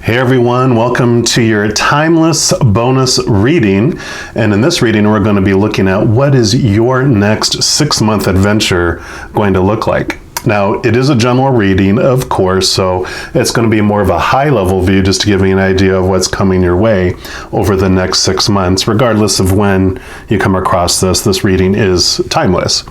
Hey everyone, welcome to your timeless bonus reading. And in this reading, we're going to be looking at what is your next 6-month adventure going to look like. Now, it is a general reading, of course, so it's going to be more of a high-level view just to give you an idea of what's coming your way over the next 6 months. Regardless of when you come across this reading is timeless.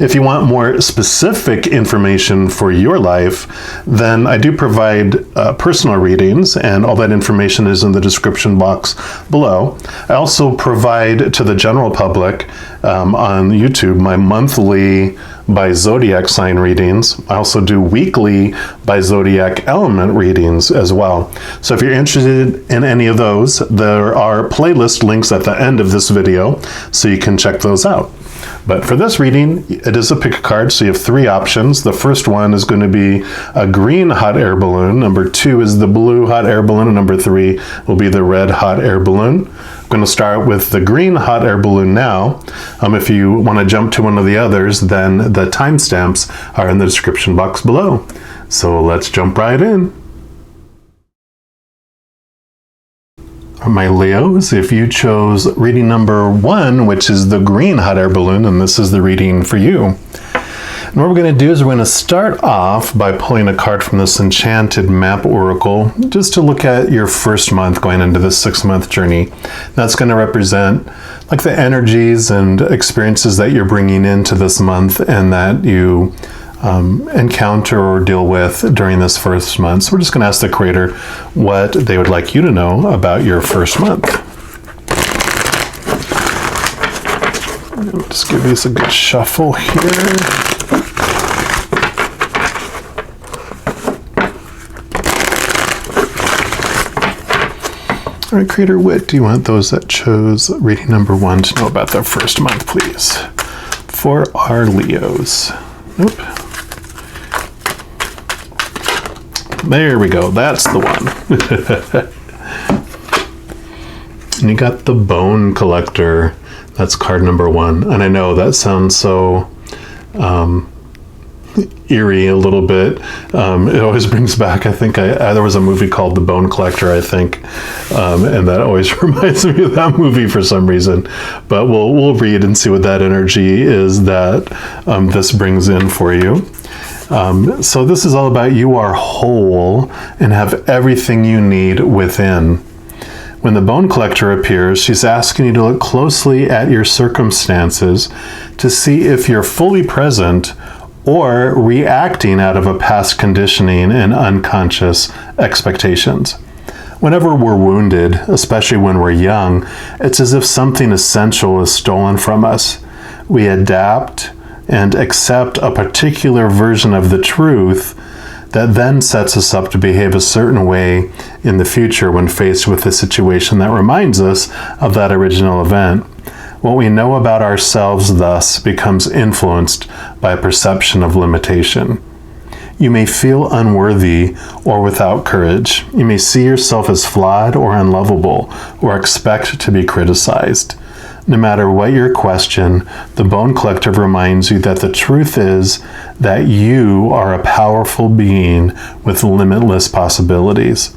If you want more specific information for your life, then I do provide personal readings, and all that information is in the description box below. I also provide to the general public on YouTube my monthly by zodiac sign readings. I also do weekly by zodiac element readings as well. So if you're interested in any of those, there are playlist links at the end of this video, so you can check those out. But for this reading, it is a pick a card, so you have 3 options. The first one is going to be a green hot air balloon. Number 2 is the blue hot air balloon, and number 3 will be the red hot air balloon. I'm going to start with the green hot air balloon now. If you want to jump to one of the others, then the timestamps are in the description box below. So let's jump right in. My Leos, if you chose reading number 1, which is the green hot air balloon, and this is the reading for you. And what we're going to do is we're going to start off by pulling a card from this Enchanted Map Oracle, just to look at your first month going into this 6-month journey. That's going to represent like the energies and experiences that you're bringing into this month and that you encounter or deal with during this first month. So we're just going to ask the Creator what they would like you to know about your first month. I'll just give these a good shuffle here. All right, Creator, what do you want those that chose reading number 1 to know about their first month, please? For our Leos. Nope. There we go. That's the one. And you got the Bone Collector. That's card number 1. And I know that sounds so eerie a little bit. It always brings back, I think there was a movie called The Bone Collector, I think, and that always reminds me of that movie for some reason. But we'll read and see what that energy is that this brings in for you. So this is all about you are whole and have everything you need within. When the Bone Collector appears, she's asking you to look closely at your circumstances to see if you're fully present or reacting out of a past conditioning and unconscious expectations. Whenever we're wounded, especially when we're young, it's as if something essential is stolen from us. We adapt and accept a particular version of the truth that then sets us up to behave a certain way in the future when faced with a situation that reminds us of that original event. What we know about ourselves thus becomes influenced by a perception of limitation. You may feel unworthy or without courage. You may see yourself as flawed or unlovable or expect to be criticized. No matter what your question, the Bone Collector reminds you that the truth is that you are a powerful being with limitless possibilities.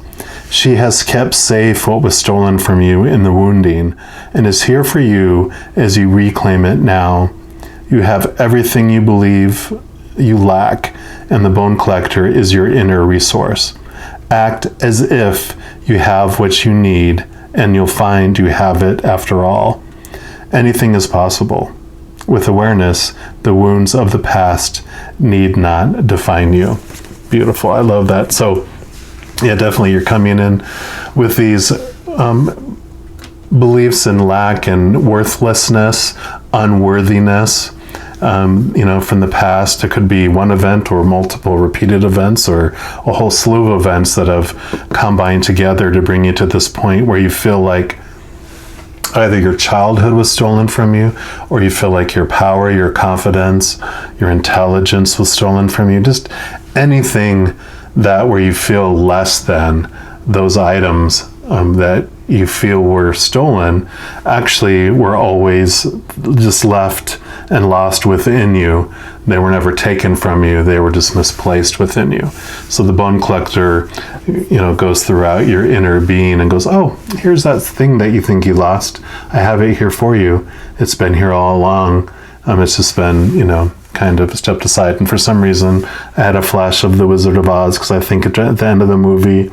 She has kept safe what was stolen from you in the wounding and is here for you as you reclaim it now. You have everything you believe you lack, and the Bone Collector is your inner resource. Act as if you have what you need, and you'll find you have it after all. Anything is possible. With awareness, the wounds of the past need not define you. Beautiful. I love that. So, yeah, definitely you're coming in with these beliefs in lack and worthlessness, unworthiness, from the past. It could be one event or multiple repeated events or a whole slew of events that have combined together to bring you to this point where you feel like either your childhood was stolen from you, or you feel like your power, your confidence, your intelligence was stolen from you. Just anything that where you feel less than those items that you feel were stolen actually were always just left and lost within you. They were never taken from you. They were just misplaced within you. So the bone collector, goes throughout your inner being and goes, oh, here's that thing that you think you lost. I have it here for you. It's been here all along. It's just been, kind of stepped aside. And for some reason, I had a flash of The Wizard of Oz, because I think at the end of the movie,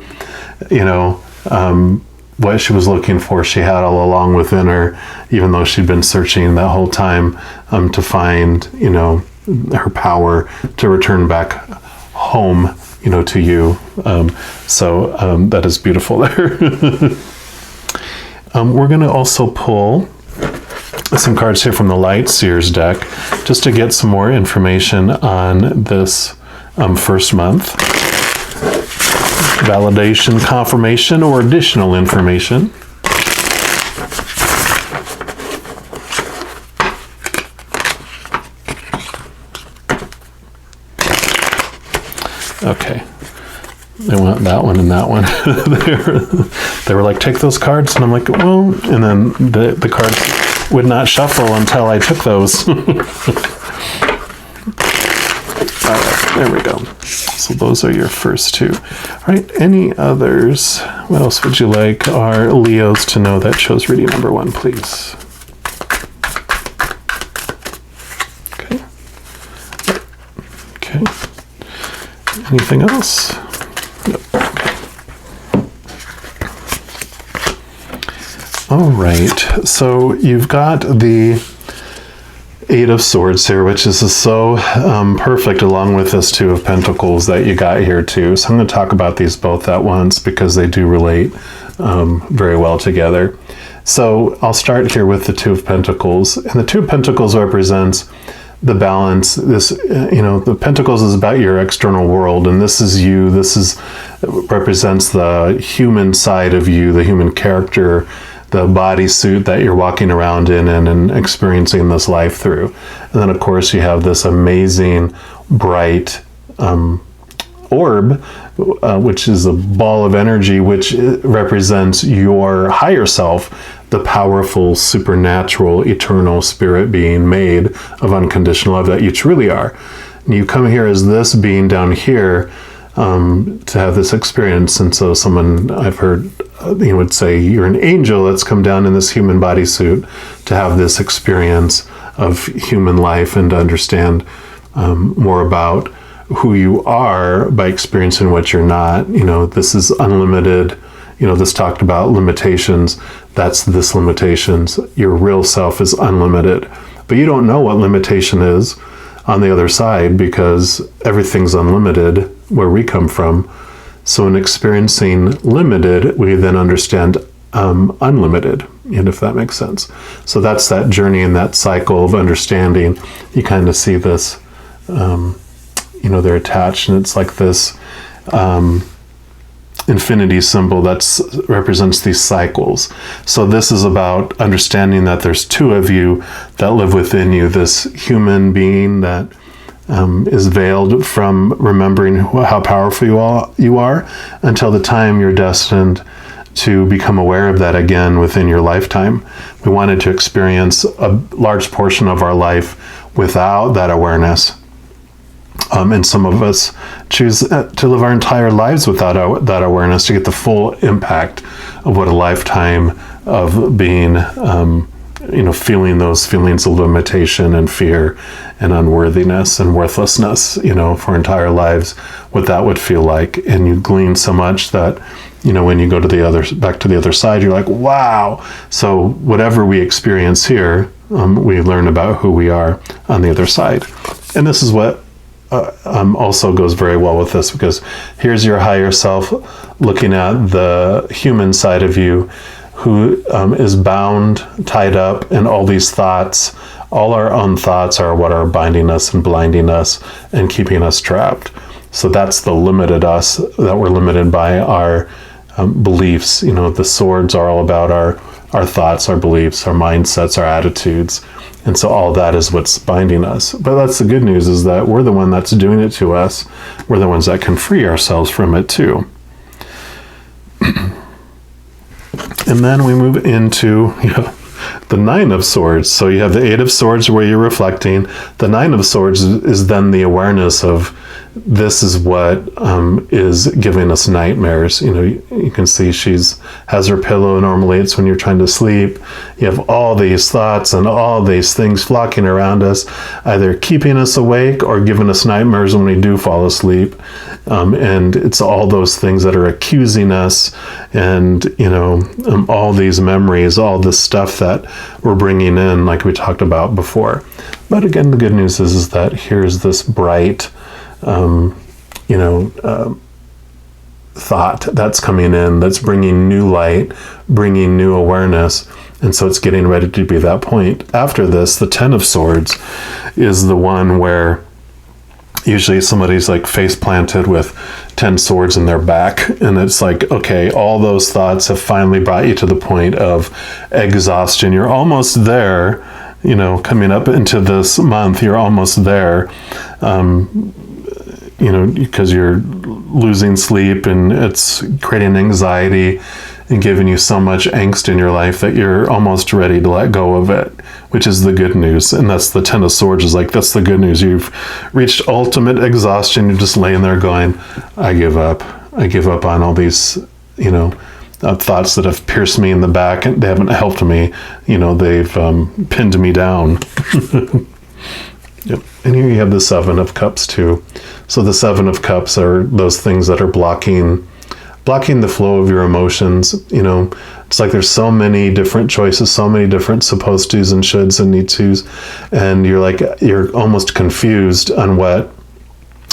what she was looking for, she had all along within her, even though she'd been searching that whole time to find, her power to return back home, to you. So that is beautiful there. We're going to also pull some cards here from the Light Seers deck, just to get some more information on this first month. Validation, confirmation, or additional information. Okay. They want that one and that one. They were like, take those cards. And I'm like, well, and then the cards would not shuffle until I took those. All right, there we go. So those are your first two. All right, any others? What else would you like our Leos to know that chose reading number 1, please? Okay. Okay. Anything else? Nope. Okay. All right, so you've got the 8 of Swords here, which is so perfect, along with this 2 of Pentacles that you got here too. So I'm going to talk about these both at once because they do relate very well together. So I'll start here with the 2 of Pentacles, and the 2 of Pentacles represents the balance. This, the Pentacles is about your external world, and this is you. This represents the human side of you, the human character, the bodysuit that you're walking around in and experiencing this life through. And then, of course, you have this amazing, bright orb, which is a ball of energy, which represents your higher self, the powerful, supernatural, eternal spirit being made of unconditional love that you truly are. And you come here as this being down here to have this experience. And so someone I've heard would say, you're an angel that's come down in this human bodysuit to have this experience of human life and to understand more about who you are by experiencing what you're not. This is unlimited. This talked about limitations. That's this limitations. Your real self is unlimited. But you don't know what limitation is on the other side, because everything's unlimited where we come from. So in experiencing limited, we then understand unlimited, if that makes sense. So that's that journey and that cycle of understanding. You kind of see this, they're attached, and it's like this infinity symbol that represents these cycles. So this is about understanding that there's 2 of you that live within you, this human being that is veiled from remembering how powerful you are until the time you're destined to become aware of that again within your lifetime. We wanted to experience a large portion of our life without that awareness. And some of us choose to live our entire lives without that awareness, to get the full impact of what a lifetime of being, feeling those feelings of limitation and fear and unworthiness and worthlessness, for entire lives, what that would feel like. And you glean so much that, when you go to back to the other side, you're like, wow. So whatever we experience here, we learn about who we are on the other side. And this is what also goes very well with this, because here's your higher self looking at the human side of you, who is bound, tied up in all these thoughts. All our own thoughts are what are binding us and blinding us and keeping us trapped. So that's the limited us, that we're limited by our beliefs. The swords are all about our thoughts, our beliefs, our mindsets, our attitudes. And so all that is what's binding us. But that's the good news, is that we're the one that's doing it to us. We're the ones that can free ourselves from it too. And then we move into, the Nine of Swords. So you have the Eight of Swords where you're reflecting. The Nine of Swords is then the awareness of this is what is giving us nightmares. You can see has her pillow. Normally it's when you're trying to sleep. You have all these thoughts and all these things flocking around us, either keeping us awake or giving us nightmares when we do fall asleep. And it's all those things that are accusing us, and all these memories, all this stuff that we're bringing in, like we talked about before. But again, the good news is that here's this bright thought that's coming in, that's bringing new light, bringing new awareness. And so it's getting ready to be that point. After this, the Ten of Swords is the one where usually somebody's like face planted with 10 swords in their back. And it's like, okay, all those thoughts have finally brought you to the point of exhaustion. You're almost there, coming up into this month, you're almost there. Because you're losing sleep and it's creating anxiety and giving you so much angst in your life that you're almost ready to let go of it, which is the good news. And that's the Ten of Swords is like, that's the good news. You've reached ultimate exhaustion. You're just laying there going, I give up. I give up on all these, thoughts that have pierced me in the back, and they haven't helped me. They've pinned me down. Yep. And here you have the Seven of Cups too. So the Seven of Cups are those things that are blocking the flow of your emotions. It's like there's so many different choices, so many different supposed to's and shoulds and need to's, and you're almost confused on what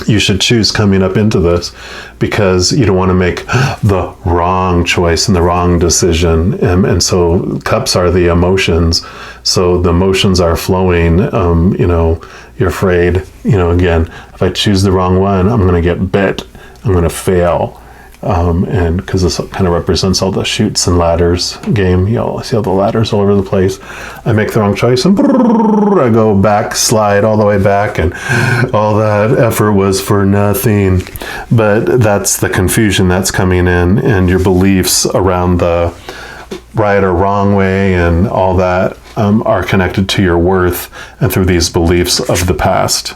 you should choose coming up into this, because you don't want to make the wrong choice and the wrong decision. And so cups are the emotions. So the emotions are flowing. You're afraid, again, if I choose the wrong one, I'm going to get bit. I'm going to fail. And because this kind of represents all the chutes and ladders game. You see all the ladders all over the place. I make the wrong choice and I go slide all the way back, and all that effort was for nothing. But that's the confusion that's coming in, and your beliefs around the right or wrong way and all that are connected to your worth and through these beliefs of the past.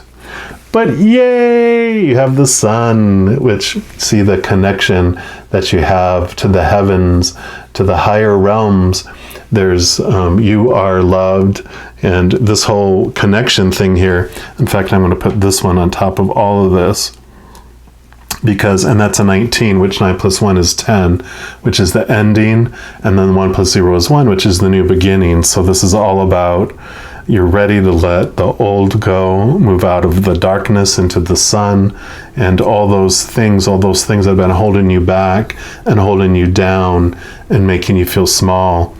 But yay, you have the sun, which see the connection that you have to the heavens, to the higher realms. There's, you are loved, and this whole connection thing here. In fact, I'm going to put this one on top of all of this, and that's a 19, which 9 plus 1 is 10, which is the ending, and then 1 plus 0 is 1, which is the new beginning. So this is all about, you're ready to let the old go, move out of the darkness into the sun, and all those things that have been holding you back and holding you down and making you feel small,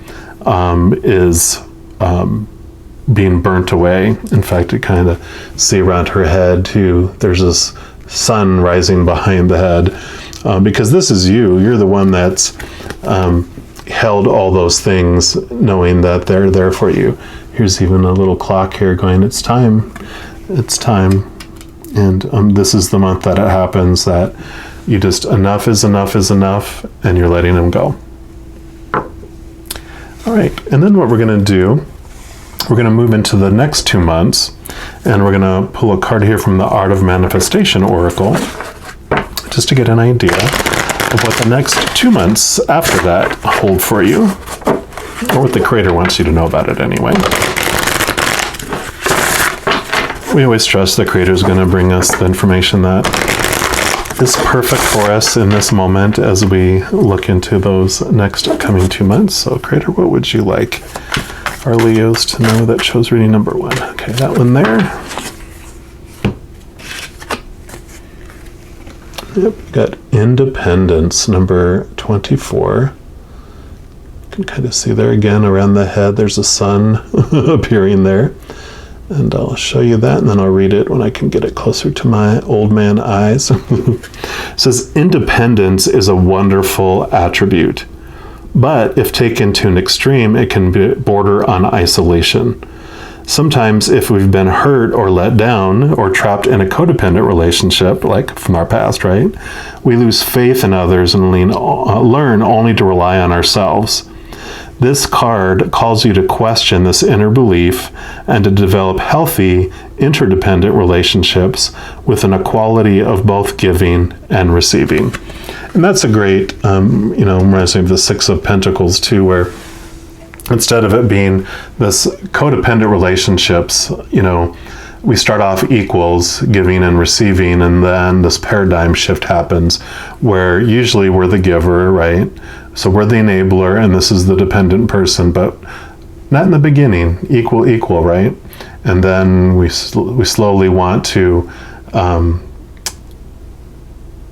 is being burnt away. In fact, you kind of see around her head too, there's this sun rising behind the head, because this is you're the one that's held all those things, knowing that they're there for you. Here's even a little clock here going, it's time. And this is the month that it happens, that you just, enough is enough, and you're letting them go. All right, and then what we're going to do, we're going to move into the next 2 months, and we're going to pull a card here from the Art of Manifestation Oracle, just to get an idea of what the next 2 months after that hold for you, or what the Creator wants you to know about it anyway. We always trust the Creator is going to bring us the information that is perfect for us in this moment as we look into those next coming 2 months. So Creator, what would you like our Leos to know that chose reading number 1? Okay, that one there. Yep, got Independence, number 24. You can kind of see there again around the head, there's a sun appearing there. And I'll show you that, and then I'll read it when I can get it closer to my old man eyes. It says, independence is a wonderful attribute, but if taken to an extreme, it can border on isolation. Sometimes if we've been hurt or let down or trapped in a codependent relationship, like from our past, right, we lose faith in others and learn only to rely on ourselves. This card calls you to question this inner belief and to develop healthy, interdependent relationships with an equality of both giving and receiving. And that's a great, reminds me of the Six of Pentacles too, where instead of it being this codependent relationships, we start off equals, giving and receiving, and then this paradigm shift happens where usually we're the giver, right? So we're the enabler, and this is the dependent person, but not in the beginning, equal, right? And then we slowly want to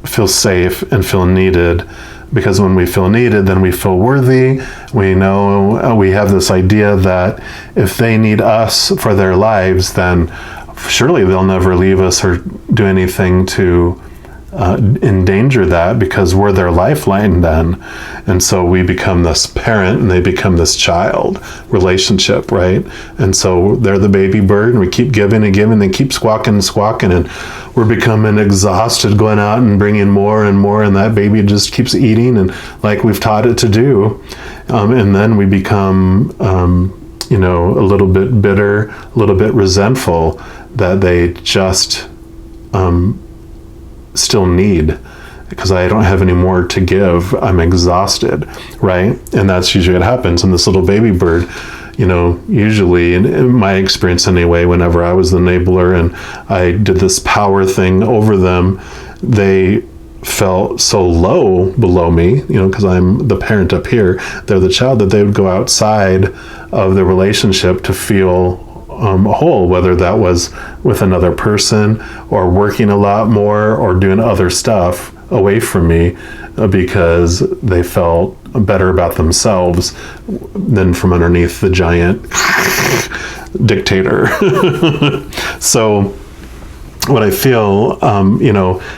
feel safe and feel needed, because when we feel needed, then we feel worthy. We know we have this idea that if they need us for their lives, then surely they'll never leave us or do anything to endanger that, because we're their lifeline then. And so we become this parent and they become this child relationship, right? And so they're the baby bird, and we keep giving and giving, they keep squawking and squawking, and we're becoming exhausted going out and bringing more and more, and that baby just keeps eating and like we've taught it to do. And then we become a little bit bitter, a little bit resentful that they just still need, because I don't have any more to give. I'm exhausted, right? And that's usually what happens. And this little baby bird, usually in my experience anyway, whenever I was the enabler and I did this power thing over them, they felt so low below me, because I'm the parent up here, they're the child, that they would go outside of the relationship to feel whole, whether that was with another person or working a lot more or doing other stuff away from me, because they felt better about themselves than from underneath the giant dictator. So what I feel,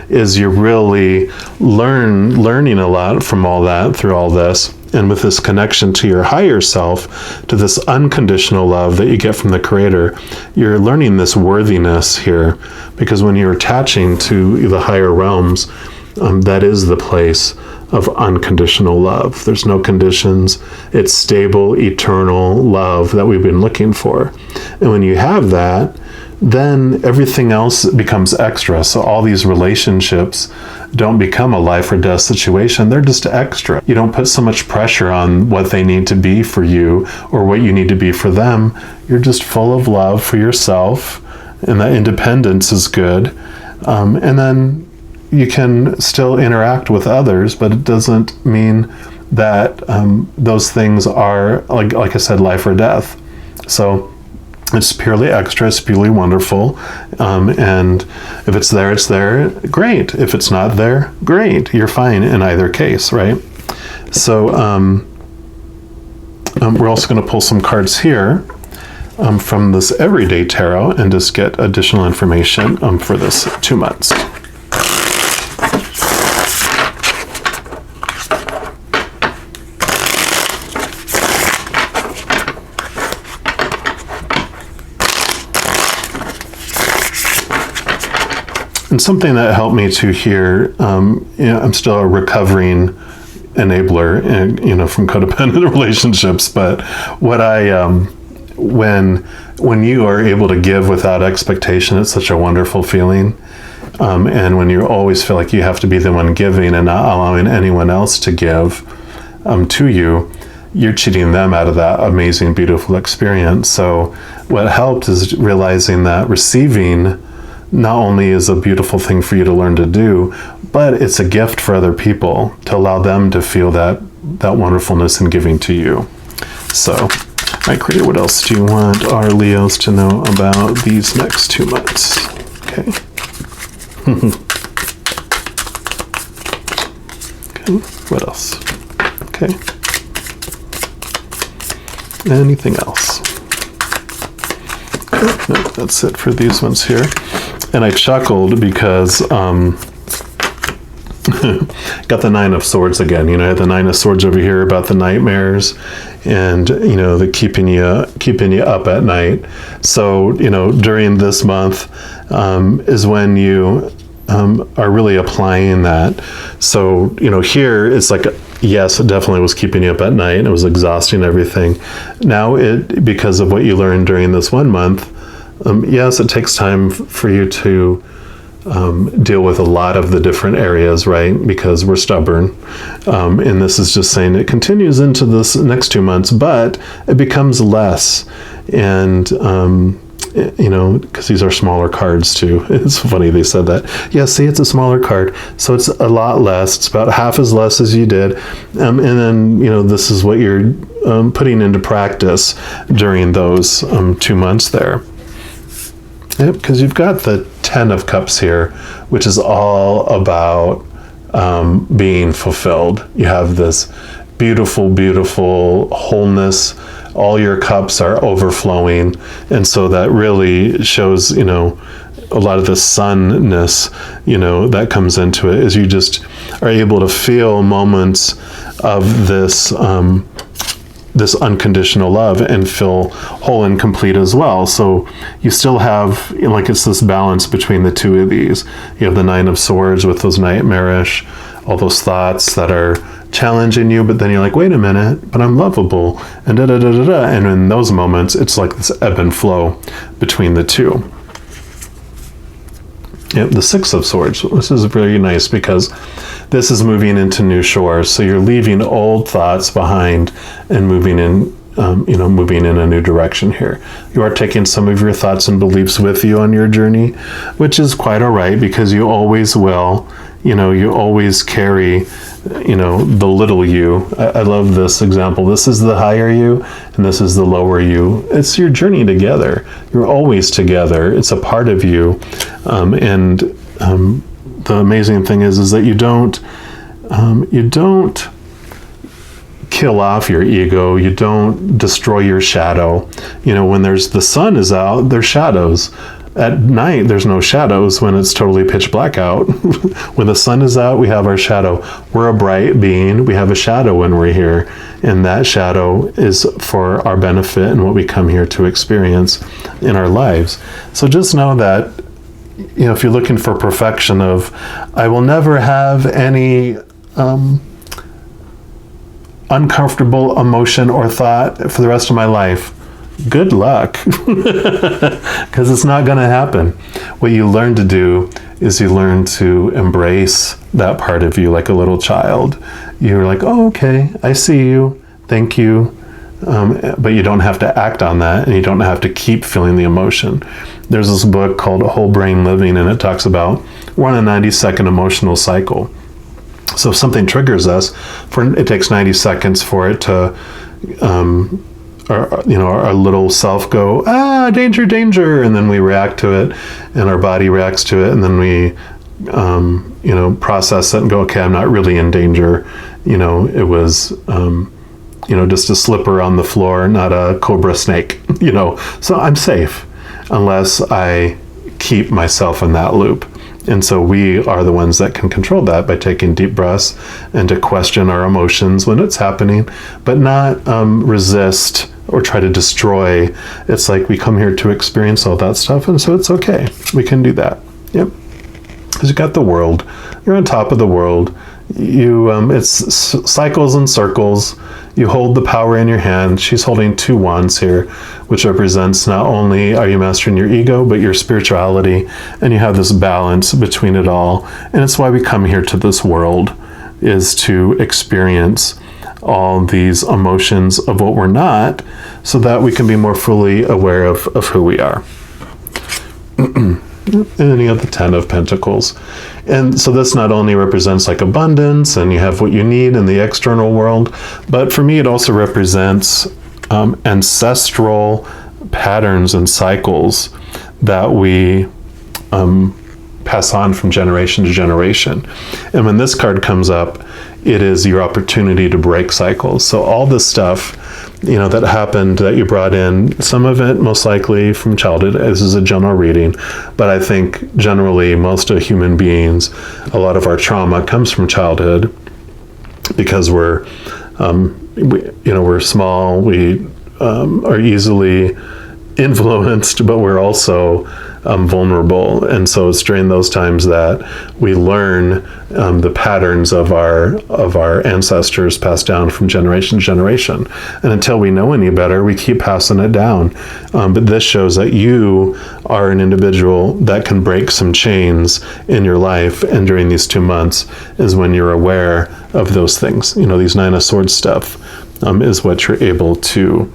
is you're really learning a lot from all that, through all this. And with this connection to your higher self, to this unconditional love that you get from the Creator, you're learning this worthiness here. Because when you're attaching to the higher realms, that is the place of unconditional love. There's no conditions. It's stable, eternal love that we've been looking for. And when you have that, then everything else becomes extra. So all these relationships don't become a life or death situation. They're just extra. You don't put so much pressure on what they need to be for you or what you need to be for them. You're just full of love for yourself, and that independence is good. And then you can still interact with others, but it doesn't mean that those things are, like I said, life or death. So it's purely extra, it's purely wonderful. And if it's there, it's there. Great. If it's not there, great. You're fine in either case, right? So we're also going to pull some cards here from this Everyday Tarot and just get additional information for this 2 months. And something that helped me to hear, I'm still a recovering enabler, from codependent relationships. But what when you are able to give without expectation, it's such a wonderful feeling. And when you always feel like you have to be the one giving and not allowing anyone else to give to you, you're cheating them out of that amazing, beautiful experience. So what helped is realizing that receiving not only is a beautiful thing for you to learn to do, but it's a gift for other people to allow them to feel that wonderfulness in giving to you. So, all right, Creator, what else do you want our Leos to know about these next 2 months? Okay. Okay, what else? Okay. Anything else? Okay, no, that's it for these ones here. And I chuckled because got the Nine of Swords again. I had the Nine of Swords over here about the nightmares and, the keeping you up at night. So, during this month is when you are really applying that. So, here it's like yes, it definitely was keeping you up at night and it was exhausting everything. Now, because of what you learned during this 1 month, yes, it takes time for you to deal with a lot of the different areas, right? Because we're stubborn. And this is just saying it continues into this next 2 months, but it becomes less. And, because these are smaller cards too. It's funny they said that. Yeah, see, it's a smaller card. So it's a lot less. It's about half as less as you did. And then, this is what you're putting into practice during those 2 months there. Yep, because you've got the 10 of Cups here, which is all about being fulfilled. You have this beautiful, beautiful wholeness. All your cups are overflowing. And so that really shows, a lot of the sunness, that comes into it, is you just are able to feel moments of this this unconditional love and feel whole and complete as well. So you still have, it's this balance between the two of these. You have the 9 of Swords with those nightmarish, all those thoughts that are challenging you, but then you're like, wait a minute, but I'm lovable, and da-da-da-da-da. And in those moments, it's like this ebb and flow between the two. Yep, the 6 of Swords. This is very nice because this is moving into new shores. So you're leaving old thoughts behind and moving in, moving in a new direction here. You are taking some of your thoughts and beliefs with you on your journey, which is quite all right because you always will. You always carry, the little you. I love this example. This is the higher you, and this is the lower you. It's your journey together. You're always together. It's a part of you. The amazing thing is that you don't kill off your ego. You don't destroy your shadow. When the sun is out, there's shadows. At night, there's no shadows when it's totally pitch black out. When the sun is out, we have our shadow. We're a bright being. We have a shadow when we're here. And that shadow is for our benefit and what we come here to experience in our lives. So just know that, if you're looking for perfection of, I will never have any uncomfortable emotion or thought for the rest of my life, good luck, because it's not going to happen. What you learn to do is you learn to embrace that part of you like a little child. You're like, oh, okay, I see you, thank you. But you don't have to act on that, and you don't have to keep feeling the emotion. There's this book called Whole Brain Living, and it talks about we're on a 90-second emotional cycle. So if something triggers us, it takes 90 seconds for it to, our little self go, danger, danger, and then we react to it, and our body reacts to it, and then we, process it and go, okay, I'm not really in danger. It was, just a slipper on the floor, not a cobra snake, so I'm safe unless I keep myself in that loop. And so we are the ones that can control that by taking deep breaths and to question our emotions when it's happening, but not resist or try to destroy. It's like we come here to experience all that stuff, and so it's okay. We can do that. Yep. Because you got the world. You're on top of the world. It's cycles and circles. You hold the power in your hand. She's holding 2 wands here, which represents not only are you mastering your ego, but your spirituality, and you have this balance between it all. And it's why we come here to this world, is to experience all these emotions of what we're not, so that we can be more fully aware of who we are. And then you have the 10 of Pentacles. And so this not only represents like abundance and you have what you need in the external world, but for me it also represents ancestral patterns and cycles that we pass on from generation to generation. And when this card comes up, it is your opportunity to break cycles. So all this stuff, that happened, that you brought in, some of it most likely from childhood. This is a general reading, but I think generally most of human beings, a lot of our trauma comes from childhood, because we're small, we are easily influenced, but we're also vulnerable. And so it's during those times that we learn the patterns of our ancestors passed down from generation to generation. And until we know any better, we keep passing it down. But this shows that you are an individual that can break some chains in your life. And during these 2 months is when you're aware of those things. These Nine of Swords stuff is what you're able to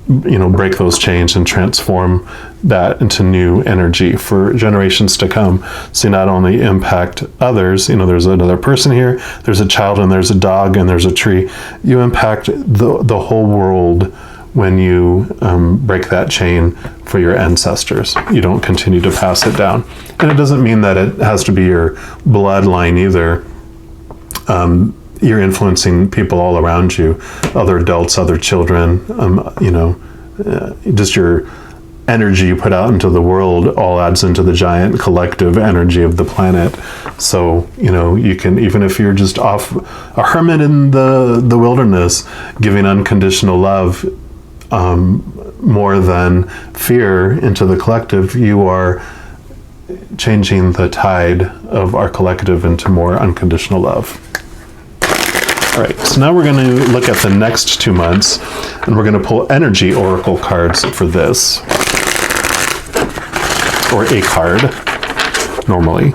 break those chains and transform that into new energy for generations to come. So you not only impact others, there's another person here, there's a child, and there's a dog, and there's a tree. You impact the whole world when you break that chain for your ancestors. You don't continue to pass it down. And it doesn't mean that it has to be your bloodline either. You're influencing people all around you, other adults, other children, just your energy you put out into the world all adds into the giant collective energy of the planet. So, you can, even if you're just off a hermit in the wilderness, giving unconditional love more than fear into the collective, you are changing the tide of our collective into more unconditional love. All right, so now we're going to look at the next 2 months, and we're going to pull energy oracle cards for this, or a card, normally.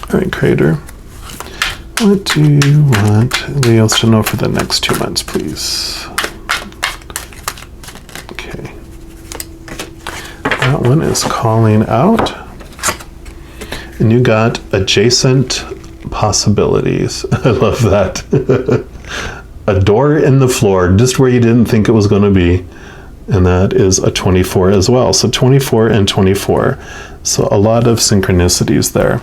All right, Creator, what do you want Leos to know for the next 2 months, please? Okay. That one is calling out. And you got adjacent possibilities. I love that. A door in the floor, just where you didn't think it was going to be. And that is a 24 as well. So 24 and 24. So a lot of synchronicities there.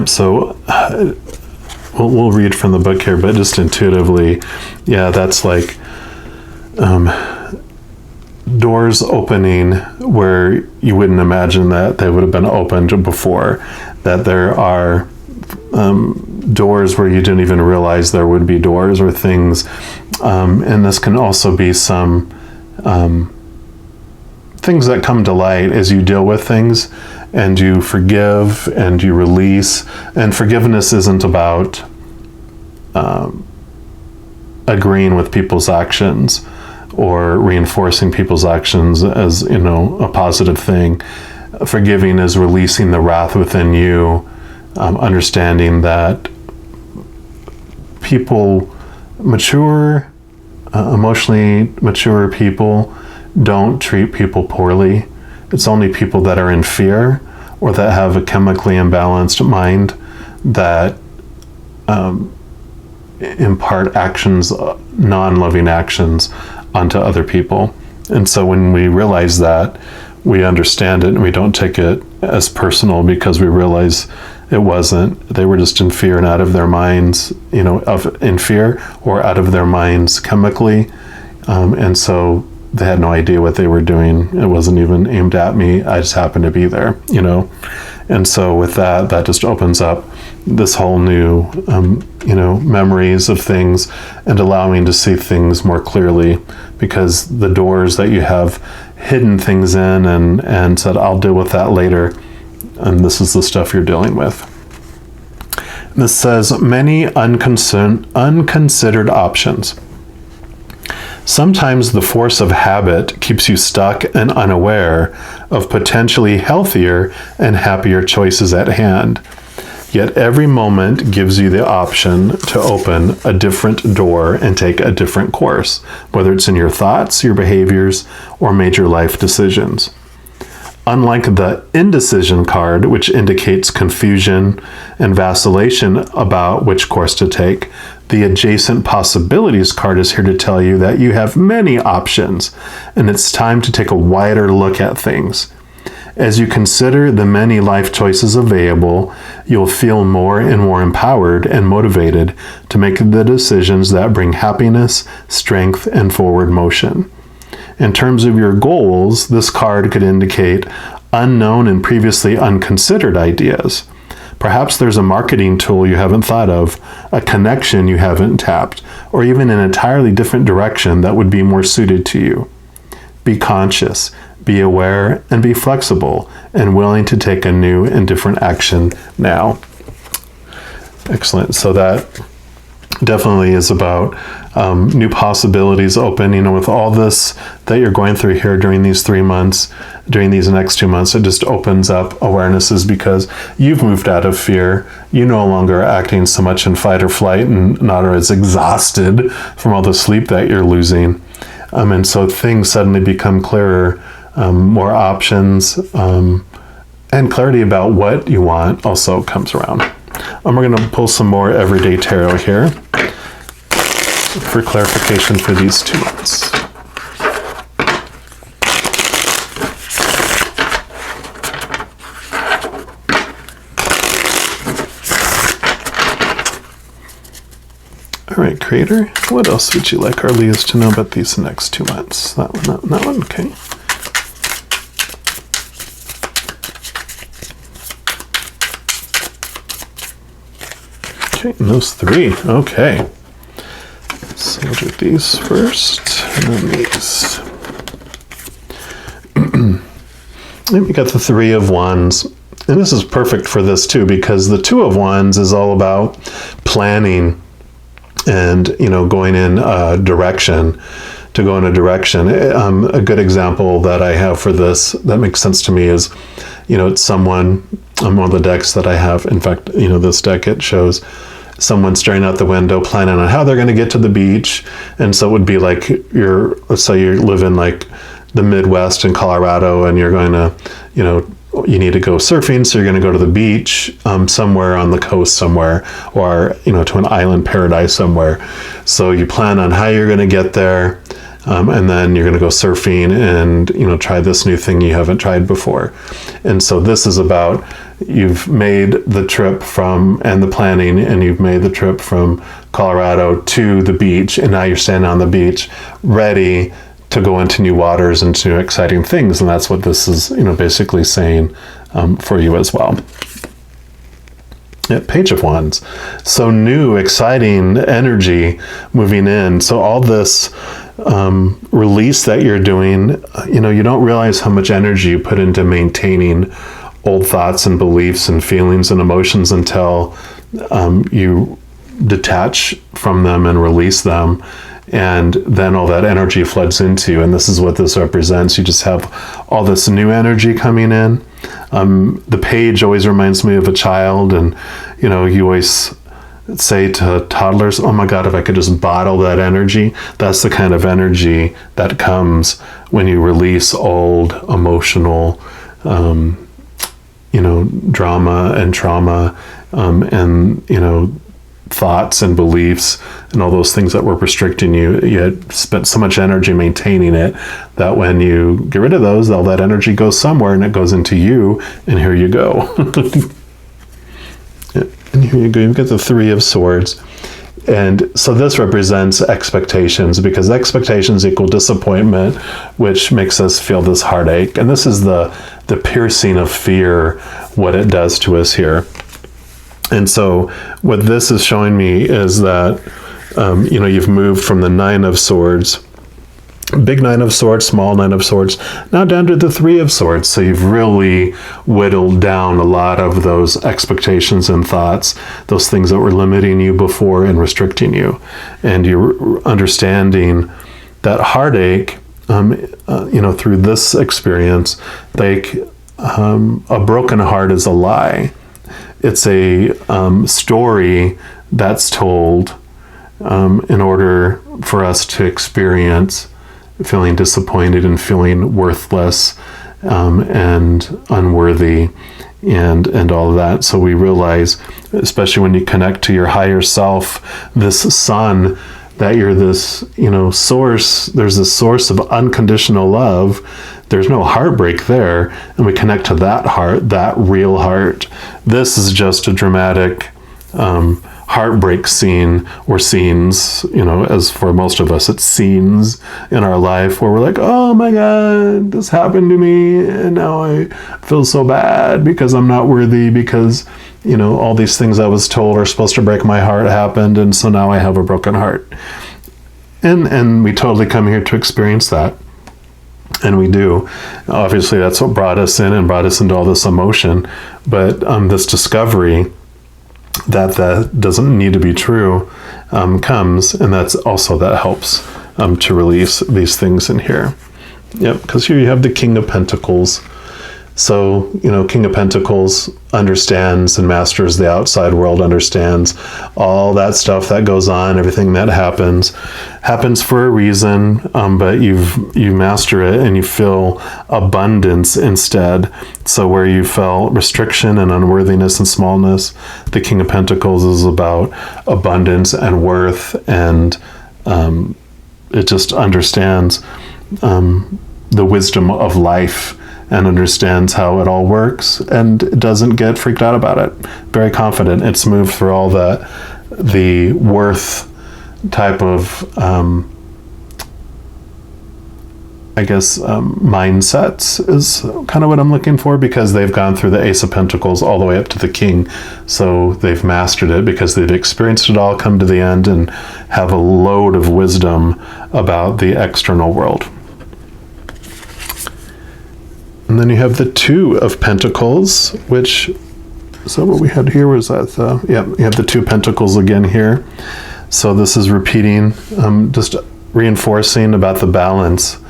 So we'll read from the book here, but just intuitively, that's like doors opening where you wouldn't imagine that they would have been opened before, that there are doors where you didn't even realize there would be doors or things. And this can also be some things that come to light as you deal with things and you forgive and you release. And forgiveness isn't about agreeing with people's actions or reinforcing people's actions as, a positive thing. Forgiving is releasing the wrath within you, understanding that people, emotionally mature people don't treat people poorly. It's only people that are in fear or that have a chemically imbalanced mind that impart actions, non-loving actions, onto other people. And so when we realize that, we understand it and we don't take it as personal because we realize it wasn't. They were just in fear and out of their minds, in fear or out of their minds chemically. And so they had no idea what they were doing. It wasn't even aimed at me. I just happened to be there, And so with that just opens up this whole new, memories of things and allowing to see things more clearly, because the doors that you have hidden things in and said, I'll deal with that later. And this is the stuff you're dealing with. This says, many unconsidered options. Sometimes the force of habit keeps you stuck and unaware of potentially healthier and happier choices at hand. Yet every moment gives you the option to open a different door and take a different course, whether it's in your thoughts, your behaviors, or major life decisions. Unlike the indecision card, which indicates confusion and vacillation about which course to take, the adjacent possibilities card is here to tell you that you have many options, and it's time to take a wider look at things. As you consider the many life choices available, you'll feel more and more empowered and motivated to make the decisions that bring happiness, strength, and forward motion. In terms of your goals, this card could indicate unknown and previously unconsidered ideas. Perhaps there's a marketing tool you haven't thought of, a connection you haven't tapped, or even an entirely different direction that would be more suited to you. Be conscious, be aware, and be flexible, and willing to take a new and different action now. Excellent. So that definitely is about new possibilities open, with all this that you're going through here during these 3 months, during these next 2 months. It just opens up awarenesses because you've moved out of fear. You no longer are acting so much in fight or flight and not as exhausted from all the sleep that you're losing. And so things suddenly become clearer, more options, and clarity about what you want also comes around. And we're going to pull some more everyday tarot here for clarification for these 2 months. All right, Creator, what else would you like our Leos to know about these next 2 months? That one, okay. Okay, and those 3, okay. So we'll do these first, and then these. And we got the 3 of Wands. And this is perfect for this too, because the 2 of Wands is all about planning and, going in a direction, to go in a direction. A good example that I have for this that makes sense to me is, it's someone on one of the decks that I have. In fact, this deck, it shows someone staring out the window, planning on how they're going to get to the beach. And so it would be like let's say you live in like the Midwest in Colorado, and you're going to, you need to go surfing. So you're going to go to the beach somewhere on the coast somewhere, or, to an island paradise somewhere. So you plan on how you're going to get there. And then you're going to go surfing and, try this new thing you haven't tried before. And so this is about, you've made the trip and the planning, and you've made the trip from Colorado to the beach. And now you're standing on the beach ready to go into new waters and to exciting things. And that's what this is, basically saying for you as well. Yeah, Page of Wands. So new, exciting energy moving in. So all this release that you're doing, you don't realize how much energy you put into maintaining old thoughts and beliefs and feelings and emotions until you detach from them and release them. And then all that energy floods into you. And this is what this represents. You just have all this new energy coming in. The page always reminds me of a child. And, you always say to toddlers, oh my God, if I could just bottle that energy. That's the kind of energy that comes when you release old emotional, drama and trauma, and, thoughts and beliefs and all those things that were restricting you. You had spent so much energy maintaining it that when you get rid of those, all that energy goes somewhere and it goes into you, and here you go. And here you go. You've got the 3 of Swords. And so this represents expectations, because expectations equal disappointment, which makes us feel this heartache. And this is the piercing of fear, what it does to us here. And so what this is showing me is that, you've moved from the 9 of Swords, big 9 of Swords, small 9 of Swords, now down to the 3 of Swords. So you've really whittled down a lot of those expectations and thoughts, those things that were limiting you before and restricting you. And you're understanding that heartache, through this experience, like a broken heart is a lie. It's a story that's told in order for us to experience feeling disappointed and feeling worthless and unworthy and all of that. So we realize, especially when you connect to your higher self, this sun, that you're this, source, there's this source of unconditional love. There's no heartbreak there. And we connect to that heart, that real heart. This is just a dramatic heartbreak scene or scenes, as for most of us, it's scenes in our life where we're like, oh my God, this happened to me. And now I feel so bad because I'm not worthy, because, all these things I was told are supposed to break my heart happened, and so now I have a broken heart. And we totally come here to experience that. And we do. Obviously, that's what brought us in and brought us into all this emotion. But this discovery that doesn't need to be true comes, and that's also that helps to release these things in here. Yep, because here you have the King of Pentacles. So, King of Pentacles understands and masters the outside world, understands all that stuff that goes on, everything that happens for a reason, but you master it and you feel abundance instead. So where you felt restriction and unworthiness and smallness, the King of Pentacles is about abundance and worth, and it just understands the wisdom of life and understands how it all works and doesn't get freaked out about it. Very confident. It's moved through all the worth type of, mindsets is kind of what I'm looking for, because they've gone through the Ace of Pentacles all the way up to the King. So they've mastered it because they've experienced it all, come to the end, and have a load of wisdom about the external world. And then you have the Two of Pentacles, which, is that what we had here? Was that you have the Two Pentacles again here. So this is repeating, just reinforcing about the balance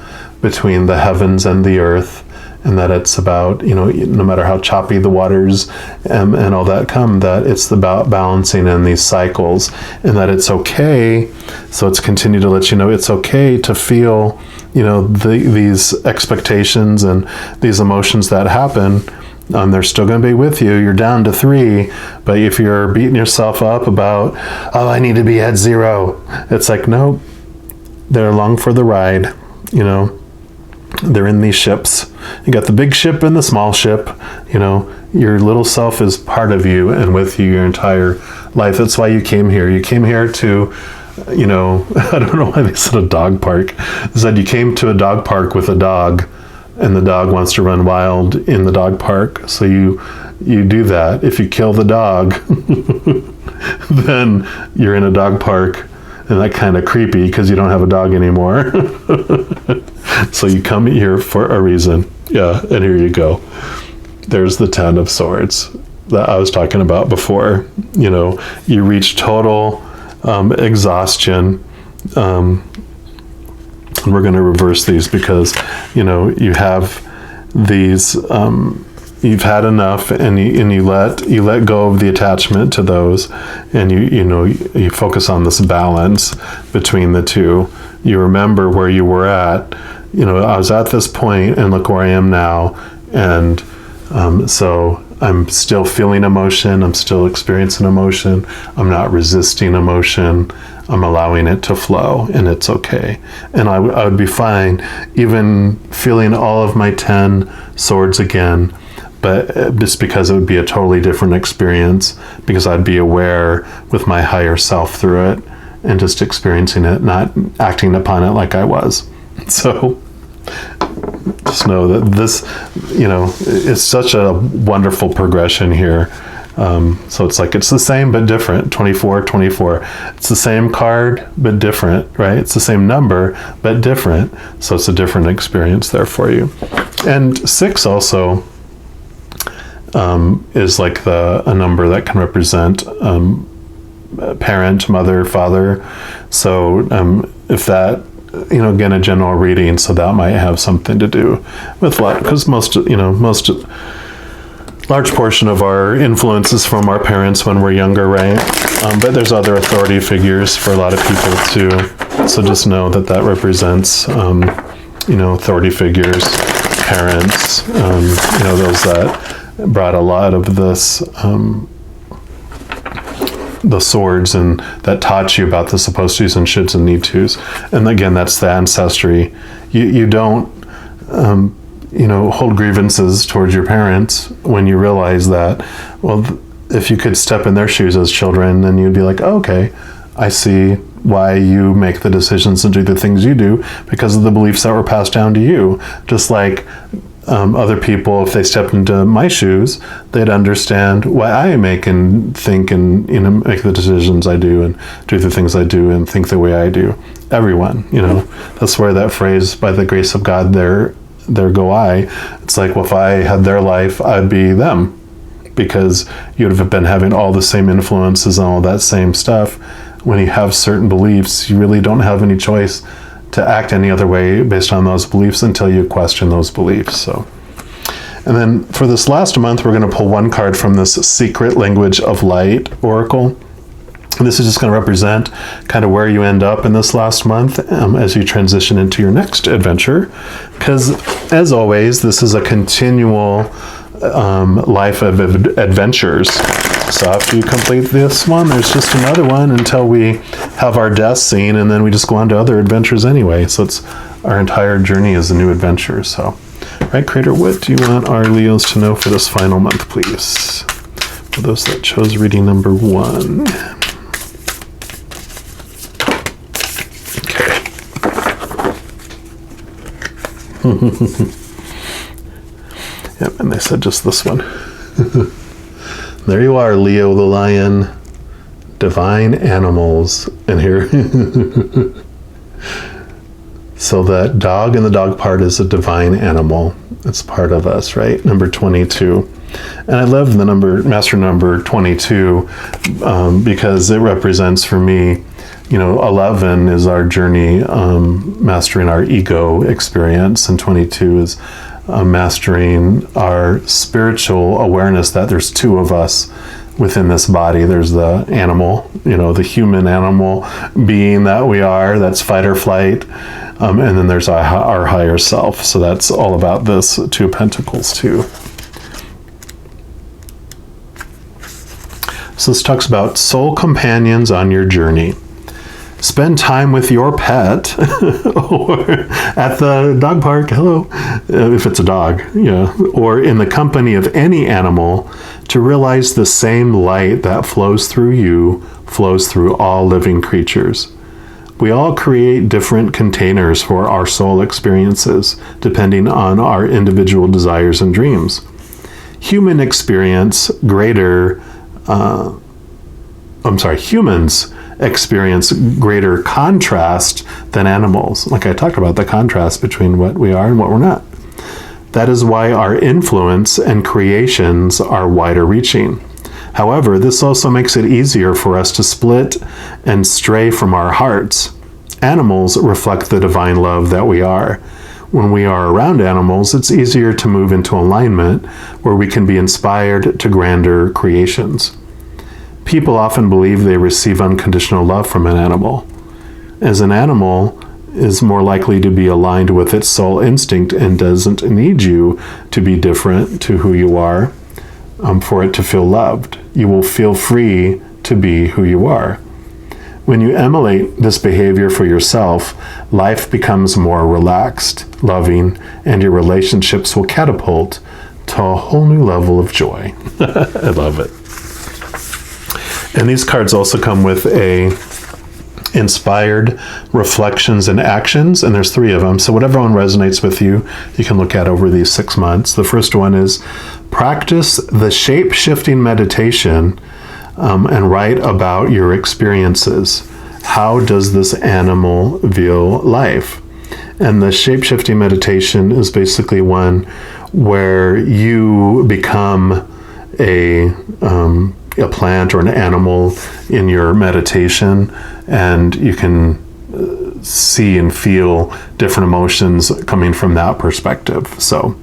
between the heavens and the earth, and that it's about, no matter how choppy the waters and all that come, that it's about balancing in these cycles, and that it's okay. So it's continued to let you know it's okay to feel, these expectations and these emotions that happen. They're still going to be with you. You're down to 3, but if you're beating yourself up about, I need to be at 0, it's like, nope, they're along for the ride. They're in these ships. You got the big ship and the small ship. Your little self is part of you and with you your entire life. That's why you came here. You came here to, I don't know why they said a dog park. They said you came to a dog park with a dog, and the dog wants to run wild in the dog park. So you do that. If you kill the dog, then you're in a dog park, and that's kind of creepy because you don't have a dog anymore. So you come here for a reason. Yeah, and here you go. There's the 10 of Swords that I was talking about before. You reach total exhaustion. And we're going to reverse these because, you have these, you've had enough, and you let go of the attachment to those, and you focus on this balance between the two. You remember where you were at. I was at this point, and look where I am now, and so I'm still feeling emotion. I'm still experiencing emotion. I'm not resisting emotion. I'm allowing it to flow, and it's okay. And I would be fine even feeling all of my 10 swords again, but just because it would be a totally different experience, because I'd be aware with my higher self through it and just experiencing it, not acting upon it like I was. So just know that this, it's such a wonderful progression here. So it's like, it's the same but different. 24, 24. It's the same card but different, right? It's the same number but different. So it's a different experience there for you. And 6 also is like a number that can represent parent, mother, father. So if that, again, a general reading, so that might have something to do with life, because most large portion of our influence is from our parents when we're younger, right? But there's other authority figures for a lot of people too. So just know that represents, authority figures, parents, those that brought a lot of this, the swords, and that taught you about the supposed to's and shoulds and need to's. And again, that's the ancestry. You don't, hold grievances towards your parents when you realize that, well, if you could step in their shoes as children, then you'd be like, oh, okay, I see why you make the decisions and do the things you do, because of the beliefs that were passed down to you. Just like other people, if they stepped into my shoes, they'd understand why I make and think and, make the decisions I do and do the things I do and think the way I do. Everyone, that's where that phrase, by the grace of God, there go I. It's like, well, if I had their life, I'd be them, because you'd have been having all the same influences and all that same stuff. When you have certain beliefs, you really don't have any choice to act any other way based on those beliefs until you question those beliefs. So, and then for this last month, we're going to pull one card from this Secret Language of Light Oracle. And this is just going to represent kind of where you end up in this last month as you transition into your next adventure. Because, as always, this is a continual life of adventures. So after you complete this one, there's just another one until we have our death scene, and then we just go on to other adventures anyway. So it's our entire journey is a new adventure. So, right, Creator, what do you want our Leos to know for this final month, please? For those that chose reading number 1. Yep, and they said just this one. There you are, Leo the lion. Divine animals. And here. So that dog in the dog part is a divine animal. It's part of us, right? Number 22. And I love the master number 22, because it represents for me, 11 is our journey, mastering our ego experience, and 22 is mastering our spiritual awareness that there's two of us within this body. There's the animal, the human animal being that we are, that's fight or flight, and then there's our higher self. So that's all about this 2 of Pentacles too. So this talks about soul companions on your journey. Spend time with your pet or at the dog park, hello, if it's a dog, or in the company of any animal, to realize the same light that flows through you flows through all living creatures. We all create different containers for our soul experiences, depending on our individual desires and dreams. Humans experience greater contrast than animals. Like I talked about, the contrast between what we are and what we're not. That is why our influence and creations are wider reaching. However, this also makes it easier for us to split and stray from our hearts. Animals reflect the divine love that we are. When we are around animals, it's easier to move into alignment where we can be inspired to grander creations. People often believe they receive unconditional love from an animal, as an animal is more likely to be aligned with its soul instinct and doesn't need you to be different to who you are for it to feel loved. You will feel free to be who you are. When you emulate this behavior for yourself, life becomes more relaxed, loving, and your relationships will catapult to a whole new level of joy. I love it. And these cards also come with a inspired reflections and actions, and there's 3 of them. So whatever one resonates with you, you can look at over these 6 months. The first one is practice the shape-shifting meditation and write about your experiences. How does this animal view life? And the shape-shifting meditation is basically one where you become a plant or an animal in your meditation, and you can see and feel different emotions coming from that perspective. So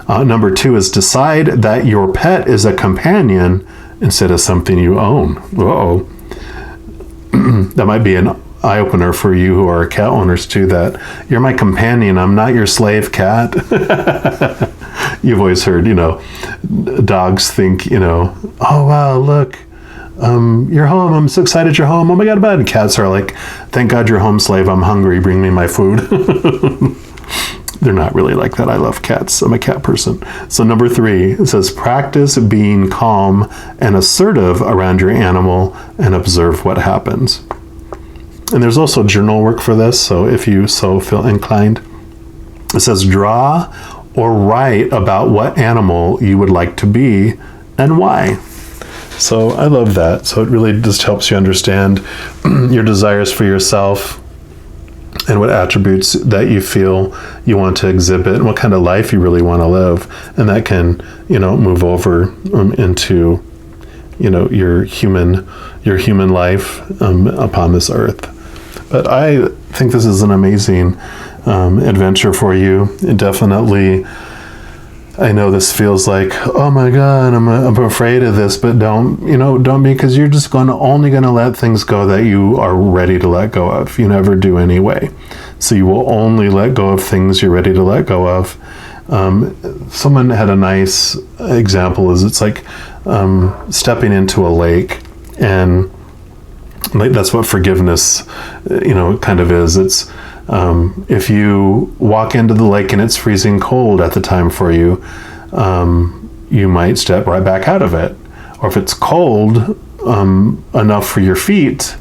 number 2 is decide that your pet is a companion instead of something you own. Uh-oh. That might be an eye-opener for you who are cat owners too, that you're my companion, I'm not your slave cat. You've always heard, dogs think, oh, wow, look, you're home. I'm so excited you're home. Oh my God, bud. And cats are like, thank God you're home, slave. I'm hungry. Bring me my food. They're not really like that. I love cats. I'm a cat person. So number 3, it says, practice being calm and assertive around your animal and observe what happens. And there's also journal work for this. So if you so feel inclined, it says, draw or write about what animal you would like to be and why. So I love that. So it really just helps you understand your desires for yourself and what attributes that you feel you want to exhibit and what kind of life you really want to live. And that can, move over into, your human life upon this earth. But I think this is an amazing adventure for you. It definitely, I know this feels like, oh my God, I'm afraid of this, but don't be, because you're just only going to let things go that you are ready to let go of. You never do anyway. So you will only let go of things you're ready to let go of. Someone had a nice example, it's like stepping into a lake, and that's what forgiveness, kind of is. It's if you walk into the lake and it's freezing cold at the time for you, you might step right back out of it. Or if it's cold enough for your feet,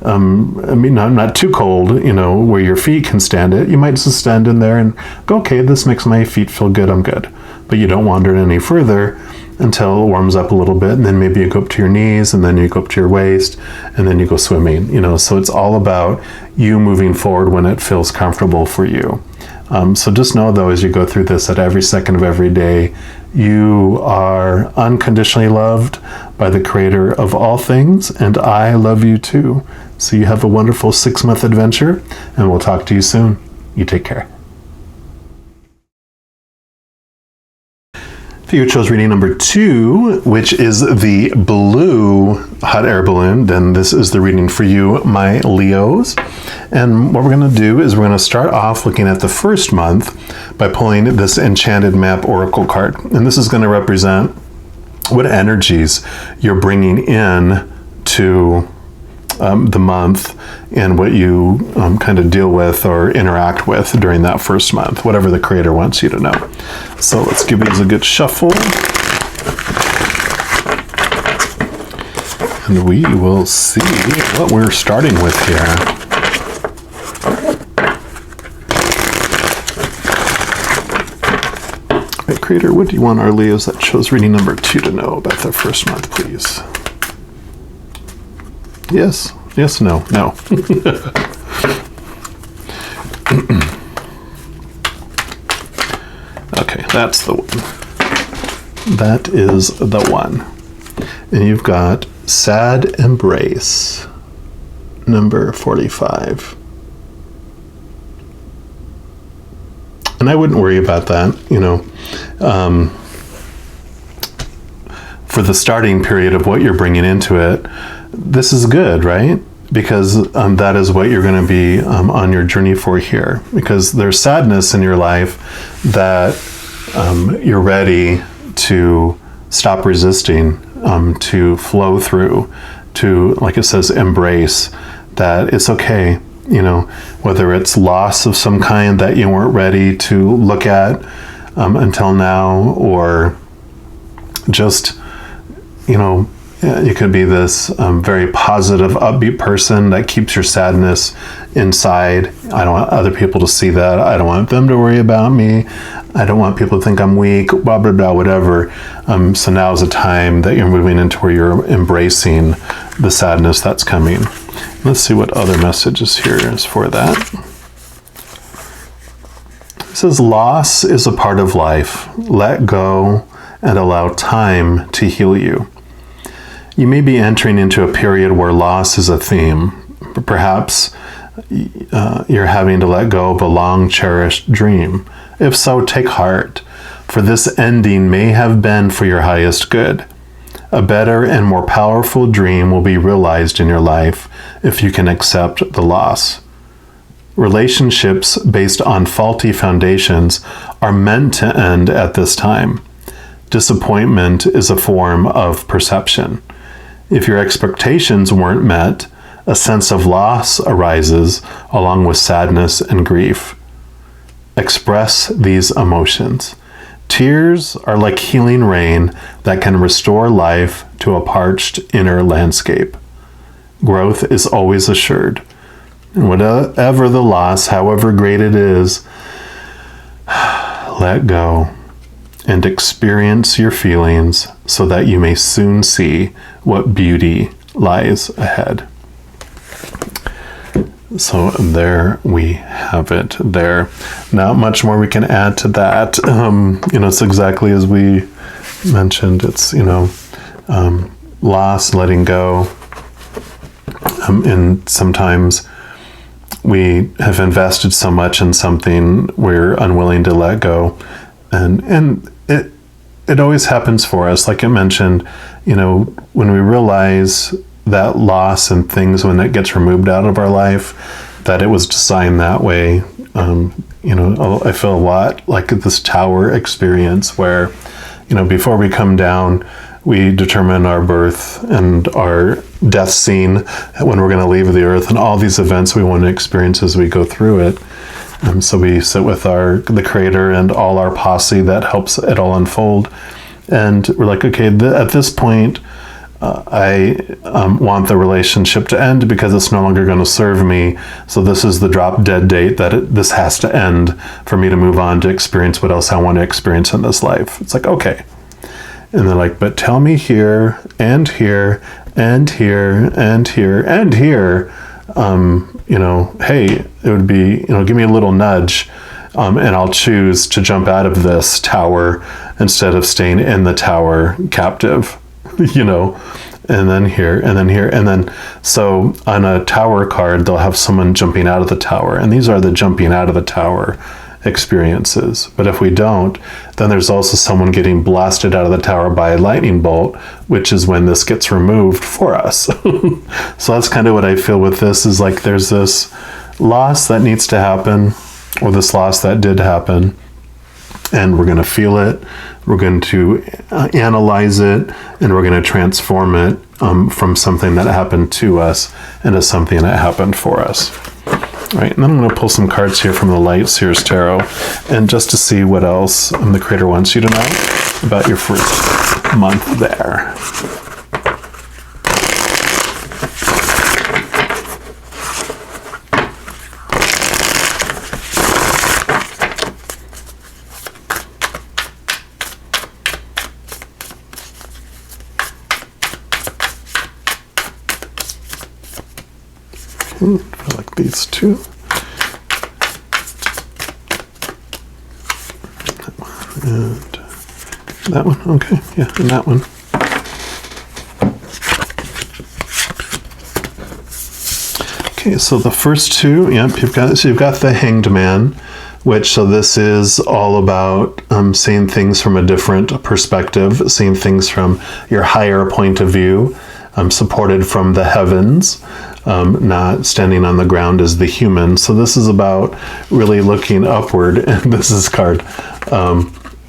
not too cold, where your feet can stand it, you might just stand in there and go, okay, this makes my feet feel good, I'm good. But you don't wander any further until it warms up a little bit, and then maybe you go up to your knees, and then you go up to your waist, and then you go swimming, so it's all about you moving forward when it feels comfortable for you. So just know, though, as you go through this, that every second of every day, you are unconditionally loved by the Creator of all things, and I love you too. So you have a wonderful 6-month adventure, and we'll talk to you soon. You take care. If you chose reading number 2, which is the blue hot air balloon, then this is the reading for you, my Leos. And what we're going to do is we're going to start off looking at the first month by pulling this Enchanted Map Oracle card. And this is going to represent what energies you're bringing in to the month and what you kind of deal with or interact with during that first month, whatever the Creator wants you to know. So let's give these a good shuffle. And we will see what we're starting with here. Right, Creator, what do you want our Leos that chose reading number 2 to know about their first month, please? Yes, no. Okay, that's the one. That is the one. And you've got Sad Embrace, number 45. And I wouldn't worry about that, for the starting period of what you're bringing into it. This is good, right? Because that is what you're going to be on your journey for here. Because there's sadness in your life that you're ready to stop resisting, to flow through, to, like it says, embrace that it's okay. Whether it's loss of some kind that you weren't ready to look at until now, or just, you could be this very positive, upbeat person that keeps your sadness inside. I don't want other people to see that. I don't want them to worry about me. I don't want people to think I'm weak, blah, blah, blah, whatever. So now is a time that you're moving into where you're embracing the sadness that's coming. Let's see what other messages here is for that. It says, loss is a part of life. Let go and allow time to heal you. You may be entering into a period where loss is a theme. Perhaps you're having to let go of a long-cherished dream. If so, take heart, for this ending may have been for your highest good. A better and more powerful dream will be realized in your life if you can accept the loss. Relationships based on faulty foundations are meant to end at this time. Disappointment is a form of perception. If your expectations weren't met, a sense of loss arises along with sadness and grief. Express these emotions. Tears are like healing rain that can restore life to a parched inner landscape. Growth is always assured. And whatever the loss, however great it is, let go and experience your feelings so that you may soon see what beauty lies ahead. So there we have it there. Not much more we can add to that. It's exactly as we mentioned. It's, loss, letting go. And sometimes we have invested so much in something we're unwilling to let go. And it always happens for us. Like I mentioned, when we realize that loss and things, when it gets removed out of our life, that it was designed that way. I feel a lot like this tower experience where, before we come down, we determine our birth and our death scene, when we're going to leave the earth, and all these events we want to experience as we go through it. So we sit with the Creator and all our posse that helps it all unfold. And we're like, okay, at this point, I want the relationship to end because it's no longer going to serve me. So this is the drop dead date that this has to end for me to move on to experience what else I want to experience in this life. It's like, okay. And they're like, but tell me here and here and here and here and here, hey, it would be, give me a little nudge, and I'll choose to jump out of this tower instead of staying in the tower captive, and then here, and then here, and then, so on a tower card, they'll have someone jumping out of the tower, and these are the jumping out of the tower experiences. But if we don't, then there's also someone getting blasted out of the tower by a lightning bolt, which is when this gets removed for us. So that's kind of what I feel with this, is like there's this loss that needs to happen, or this loss that did happen, and we're going to feel it, we're going to analyze it, and we're going to transform it from something that happened to us into something that happened for us. All right, and then I'm going to pull some cards here from the Light Seers Tarot, and just to see what else the Creator wants you to know about your first month there. I like these two. And that one, okay, yeah, and that one. Okay, so the first two, yep, you've got the Hanged Man, which, so this is all about seeing things from a different perspective, seeing things from your higher point of view, supported from the heavens. Not standing on the ground as the human. So this is about really looking upward, and this is card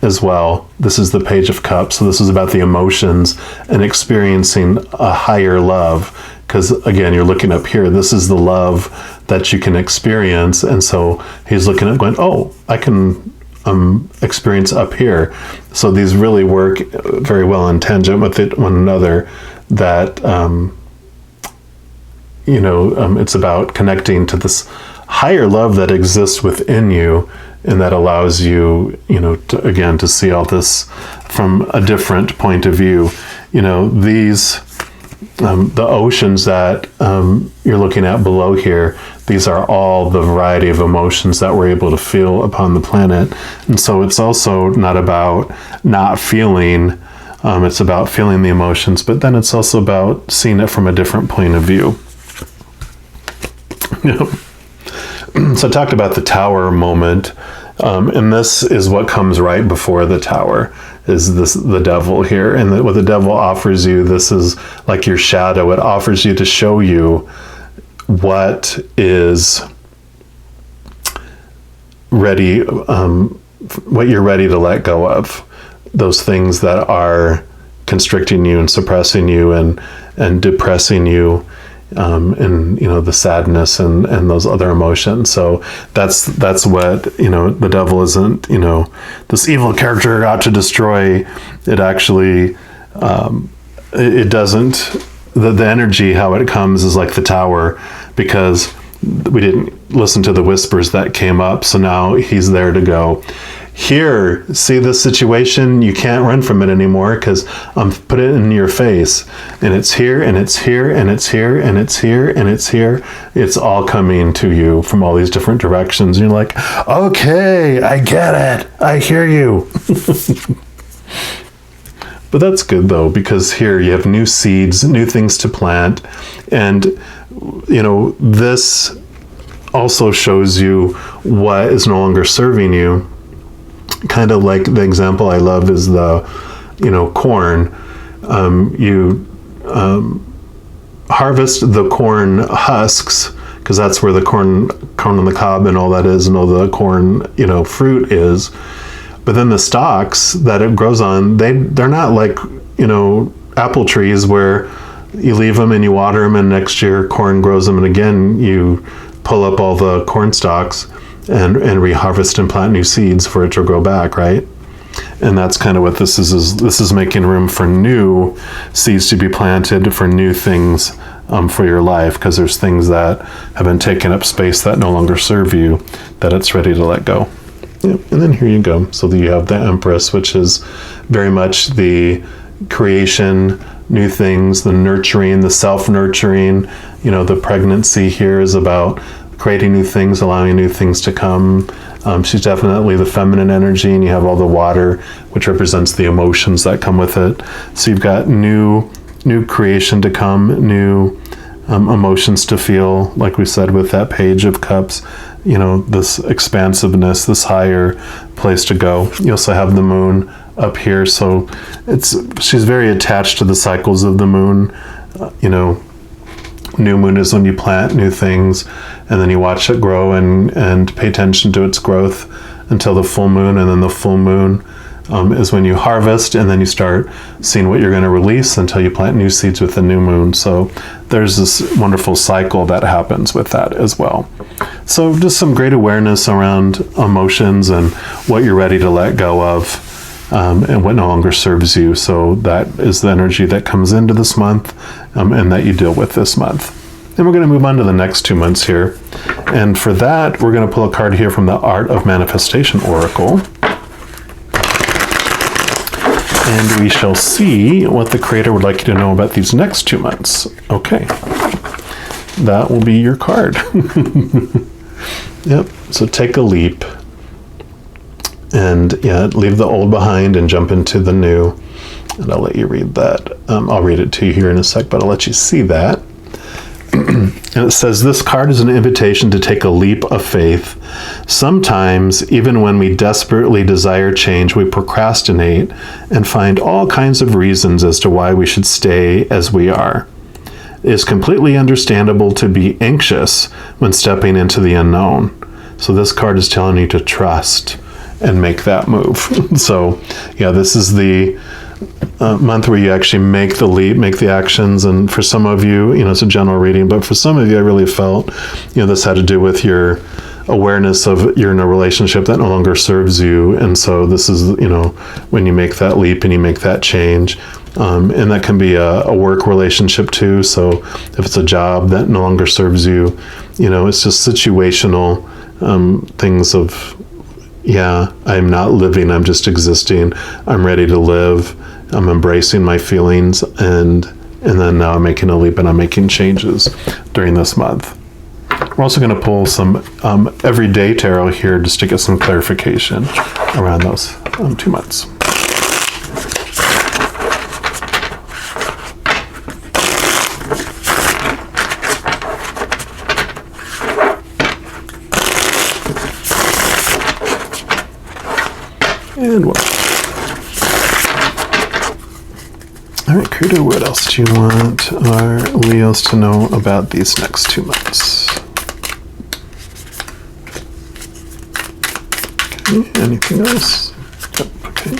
as well. This is the Page of Cups. So this is about the emotions and experiencing a higher love, because again, you're looking up here. This is the love that you can experience, and so he's looking at going, oh, I can experience up here. So these really work very well in tangent with one another. That it's about connecting to this higher love that exists within you, and that allows you, to see all this from a different point of view. These, the oceans that you're looking at below here, these are all the variety of emotions that we're able to feel upon the planet. And so it's also not about not feeling, it's about feeling the emotions, but then it's also about seeing it from a different point of view. So I talked about the tower moment, and this is what comes right before the tower, is the devil here. And what the devil offers you, this is like your shadow. It offers you to show you what is ready, what you're ready to let go of. Those things that are constricting you and suppressing you and depressing you. And the sadness and those other emotions. So that's what the devil isn't this evil character out to destroy. It actually it doesn't. The energy, how it comes, is like the tower, because we didn't listen to the whispers that came up. So now he's there to go, here, see this situation, you can't run from it anymore because I'm put it in your face, and it's here, and it's here, and it's here, and it's here, and it's here. It's all coming to you from all these different directions. And you're like, okay, I get it. I hear you. But that's good though, because here you have new seeds, new things to plant. And, this also shows you what is no longer serving you. Kind of like the example I love is the, corn. You harvest the corn husks, because that's where the corn on the cob and all that is, and all the corn, fruit is. But then the stalks that it grows on, they're not like, apple trees where you leave them and you water them, and next year corn grows them, and again you pull up all the corn stalks and reharvest and plant new seeds for it to grow back, right? And that's kind of what this is. This is making room for new seeds to be planted, for new things for your life, because there's things that have been taking up space that no longer serve you, that it's ready to let go. Yep. And then here you go. So you have the Empress, which is very much the creation, new things, the nurturing, the self-nurturing. The pregnancy here is about creating new things, allowing new things to come. She's definitely the feminine energy, and you have all the water, which represents the emotions that come with it. So you've got new creation to come, new emotions to feel, like we said with that Page of Cups, this expansiveness, this higher place to go. You also have the moon up here, so she's very attached to the cycles of the moon. New moon is when you plant new things, and then you watch it grow and pay attention to its growth until the full moon, and then the full moon is when you harvest, and then you start seeing what you're going to release until you plant new seeds with the new moon. So there's this wonderful cycle that happens with that as well. So just some great awareness around emotions and what you're ready to let go of, and what no longer serves you. So that is the energy that comes into this month, and that you deal with this month. And we're going to move on to the next 2 months here. And for that, we're going to pull a card here from the Art of Manifestation Oracle. And we shall see what the Creator would like you to know about these next 2 months. Okay. That will be your card. Yep. So take a leap. And leave the old behind and jump into the new. And I'll let you read that. I'll read it to you here in a sec, but I'll let you see that. And it says, this card is an invitation to take a leap of faith. Sometimes, even when we desperately desire change, we procrastinate and find all kinds of reasons as to why we should stay as we are. It is completely understandable to be anxious when stepping into the unknown. So this card is telling you to trust and make that move. So, this is the month where you actually make the leap, make the actions. And for some of you, it's a general reading, but for some of you, I really felt, this had to do with your awareness of you're in a relationship that no longer serves you. And so this is, when you make that leap and you make that change. And that can be a work relationship too. So if it's a job that no longer serves you, it's just situational things of, I'm not living, I'm just existing. I'm ready to live. I'm embracing my feelings, and then now I'm making a leap and I'm making changes during this month. We're also going to pull some everyday tarot here just to get some clarification around those 2 months. And what? All right, Creator, what else do you want our Leos to know about these next 2 months? Okay, anything else? Yep, okay.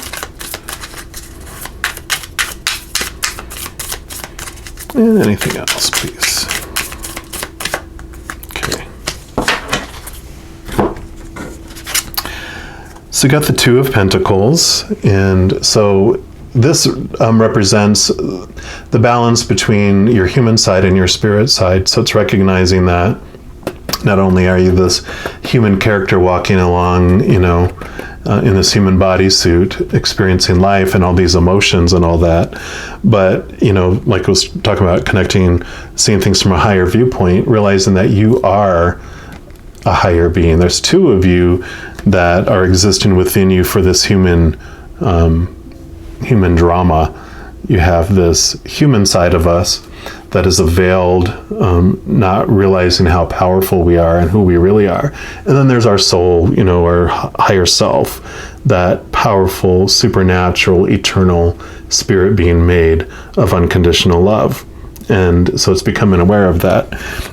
And anything else, please? Okay. So you got the Two of Pentacles, and so this represents the balance between your human side and your spirit side. So it's recognizing that not only are you this human character walking along, in this human bodysuit, experiencing life and all these emotions and all that, but, like I was talking about, connecting, seeing things from a higher viewpoint, realizing that you are a higher being. There's two of you that are existing within you for this human drama. You have this human side of us that is a veiled, not realizing how powerful we are and who we really are. And then there's our soul, our higher self, that powerful, supernatural, eternal spirit being made of unconditional love. And so it's becoming aware of that.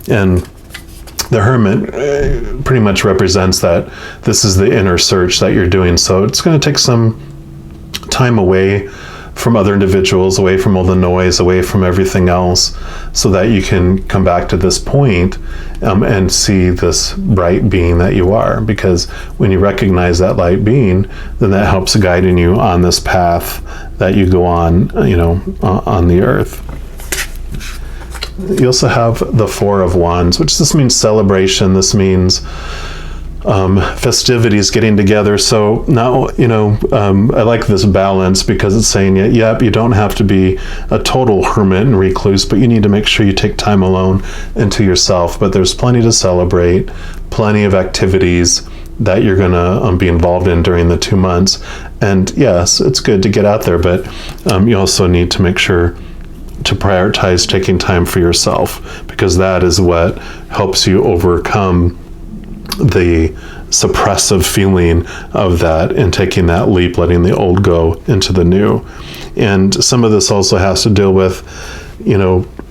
And the hermit pretty much represents that this is the inner search that you're doing. So it's going to take some time away from other individuals, away from all the noise, away from everything else, so that you can come back to this point and see this bright being that you are. Because when you recognize that light being, then that helps guiding you on this path that you go on, on the earth. You also have the Four of Wands, which this means celebration. This means festivities, getting together. So now, I like this balance, because it's saying, you don't have to be a total hermit and recluse, but you need to make sure you take time alone into yourself. But there's plenty to celebrate, plenty of activities that you're going to be involved in during the 2 months. And yes, it's good to get out there, but you also need to make sure to prioritize taking time for yourself, because that is what helps you overcome the suppressive feeling of that and taking that leap, letting the old go into the new. And some of this also has to deal with,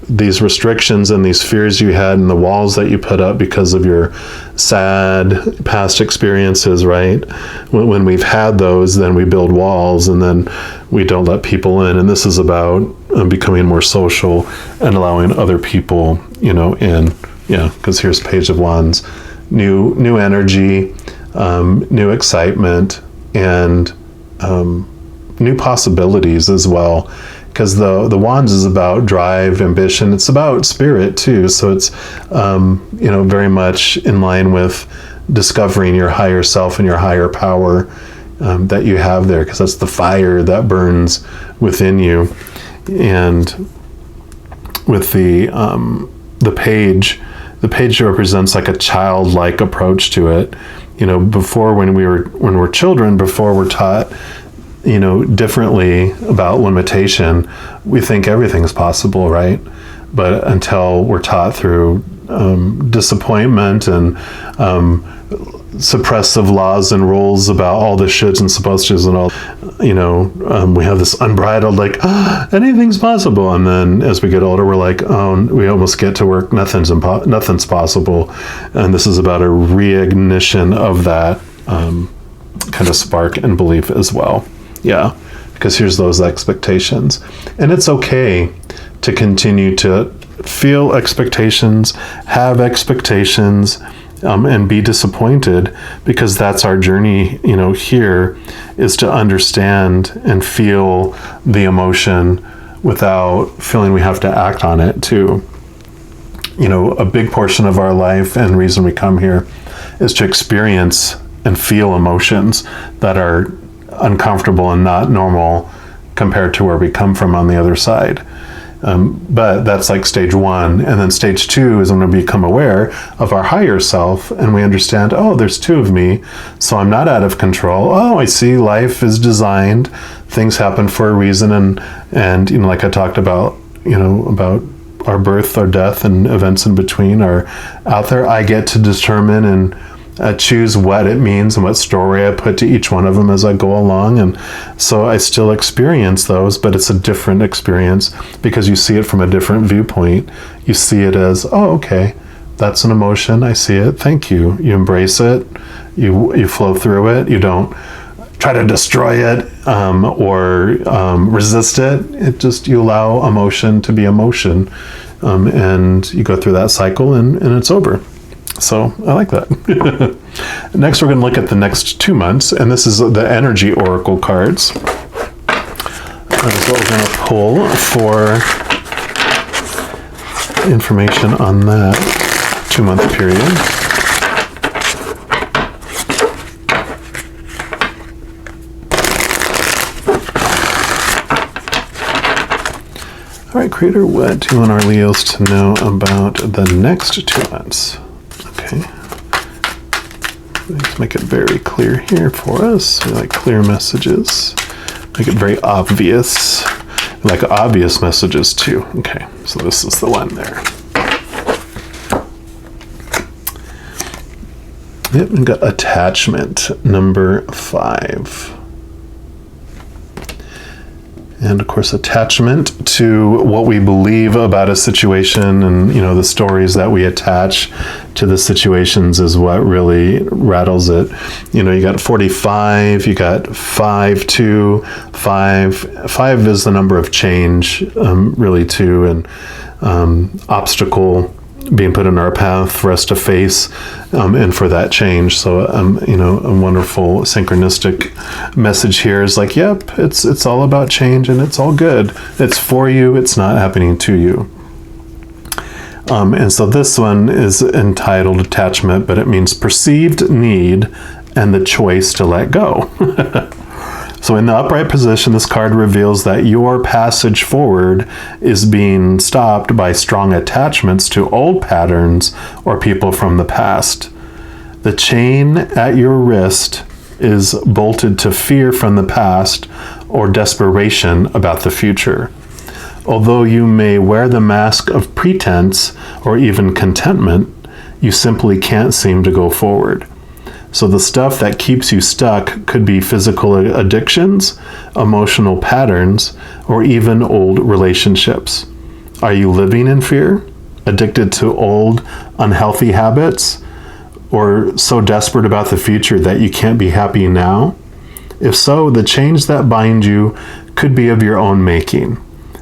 these restrictions and these fears you had and the walls that you put up because of your sad past experiences, right? When we've had those, then we build walls and then we don't let people in. And this is about becoming more social and allowing other people, in. Yeah, because here's Page of Wands. New energy, new excitement, and new possibilities as well. Because the Wands is about drive, ambition. It's about spirit too. So it's very much in line with discovering your higher self and your higher power that you have there. Because that's the fire that burns within you. And with the page. The page represents like a childlike approach to it. Before when we're children, before we're taught, differently about limitation, we think everything's possible, right? But until we're taught through disappointment and suppressive laws and rules about all the shoulds and supposed tos and all, we have this unbridled, anything's possible. And then as we get older, we're like, oh, we almost get to work, nothing's possible. And this is about a reignition of that kind of spark and belief as well. Yeah, because here's those expectations. And it's okay to continue to feel expectations, have expectations, and be disappointed, because that's our journey, here, is to understand and feel the emotion without feeling we have to act on it too. A big portion of our life and reason we come here is to experience and feel emotions that are uncomfortable and not normal compared to where we come from on the other side. But that's like stage one. And then stage two is when we become aware of our higher self and we understand, oh, there's two of me, so I'm not out of control. Oh, I see life is designed. Things happen for a reason. And like I talked about, about our birth, our death, and events in between are out there. I get to determine and choose what it means and what story I put to each one of them as I go along. And so I still experience those, but it's a different experience because you see it from a different viewpoint. You see it as, oh, okay, that's an emotion. I see it. Thank you. You embrace it. You flow through it. You don't try to destroy it or resist it. It just, you allow emotion to be emotion. And you go through that cycle and it's over. So I like that. Next, we're going to look at the next 2 months, and this is the energy oracle cards. That is what we're going to pull for information on that. 2-month period. All right, Creator, what do you want our Leos to know about the next 2 months? Okay. Let's make it very clear here for us. We like clear messages. Make it very obvious. We like obvious messages too. Okay, so this is the one there. Yep, we got attachment number 5. And of course, attachment to what we believe about a situation and, the stories that we attach to the situations is what really rattles it. You got 45, you got 5, 2, 5. 5 is the number of change, really, too, and obstacle being put in our path for us to face, and for that change. So, a wonderful synchronistic message here is like, yep, it's all about change and it's all good. It's for you. It's not happening to you. And so this one is entitled Attachment, but it means perceived need and the choice to let go. So in the upright position, this card reveals that your passage forward is being stopped by strong attachments to old patterns or people from the past. The chain at your wrist is bolted to fear from the past or desperation about the future. Although you may wear the mask of pretense or even contentment, you simply can't seem to go forward. So the stuff that keeps you stuck could be physical addictions, emotional patterns, or even old relationships. Are you living in fear, addicted to old, unhealthy habits, or so desperate about the future that you can't be happy now? If so, the change that binds you could be of your own making.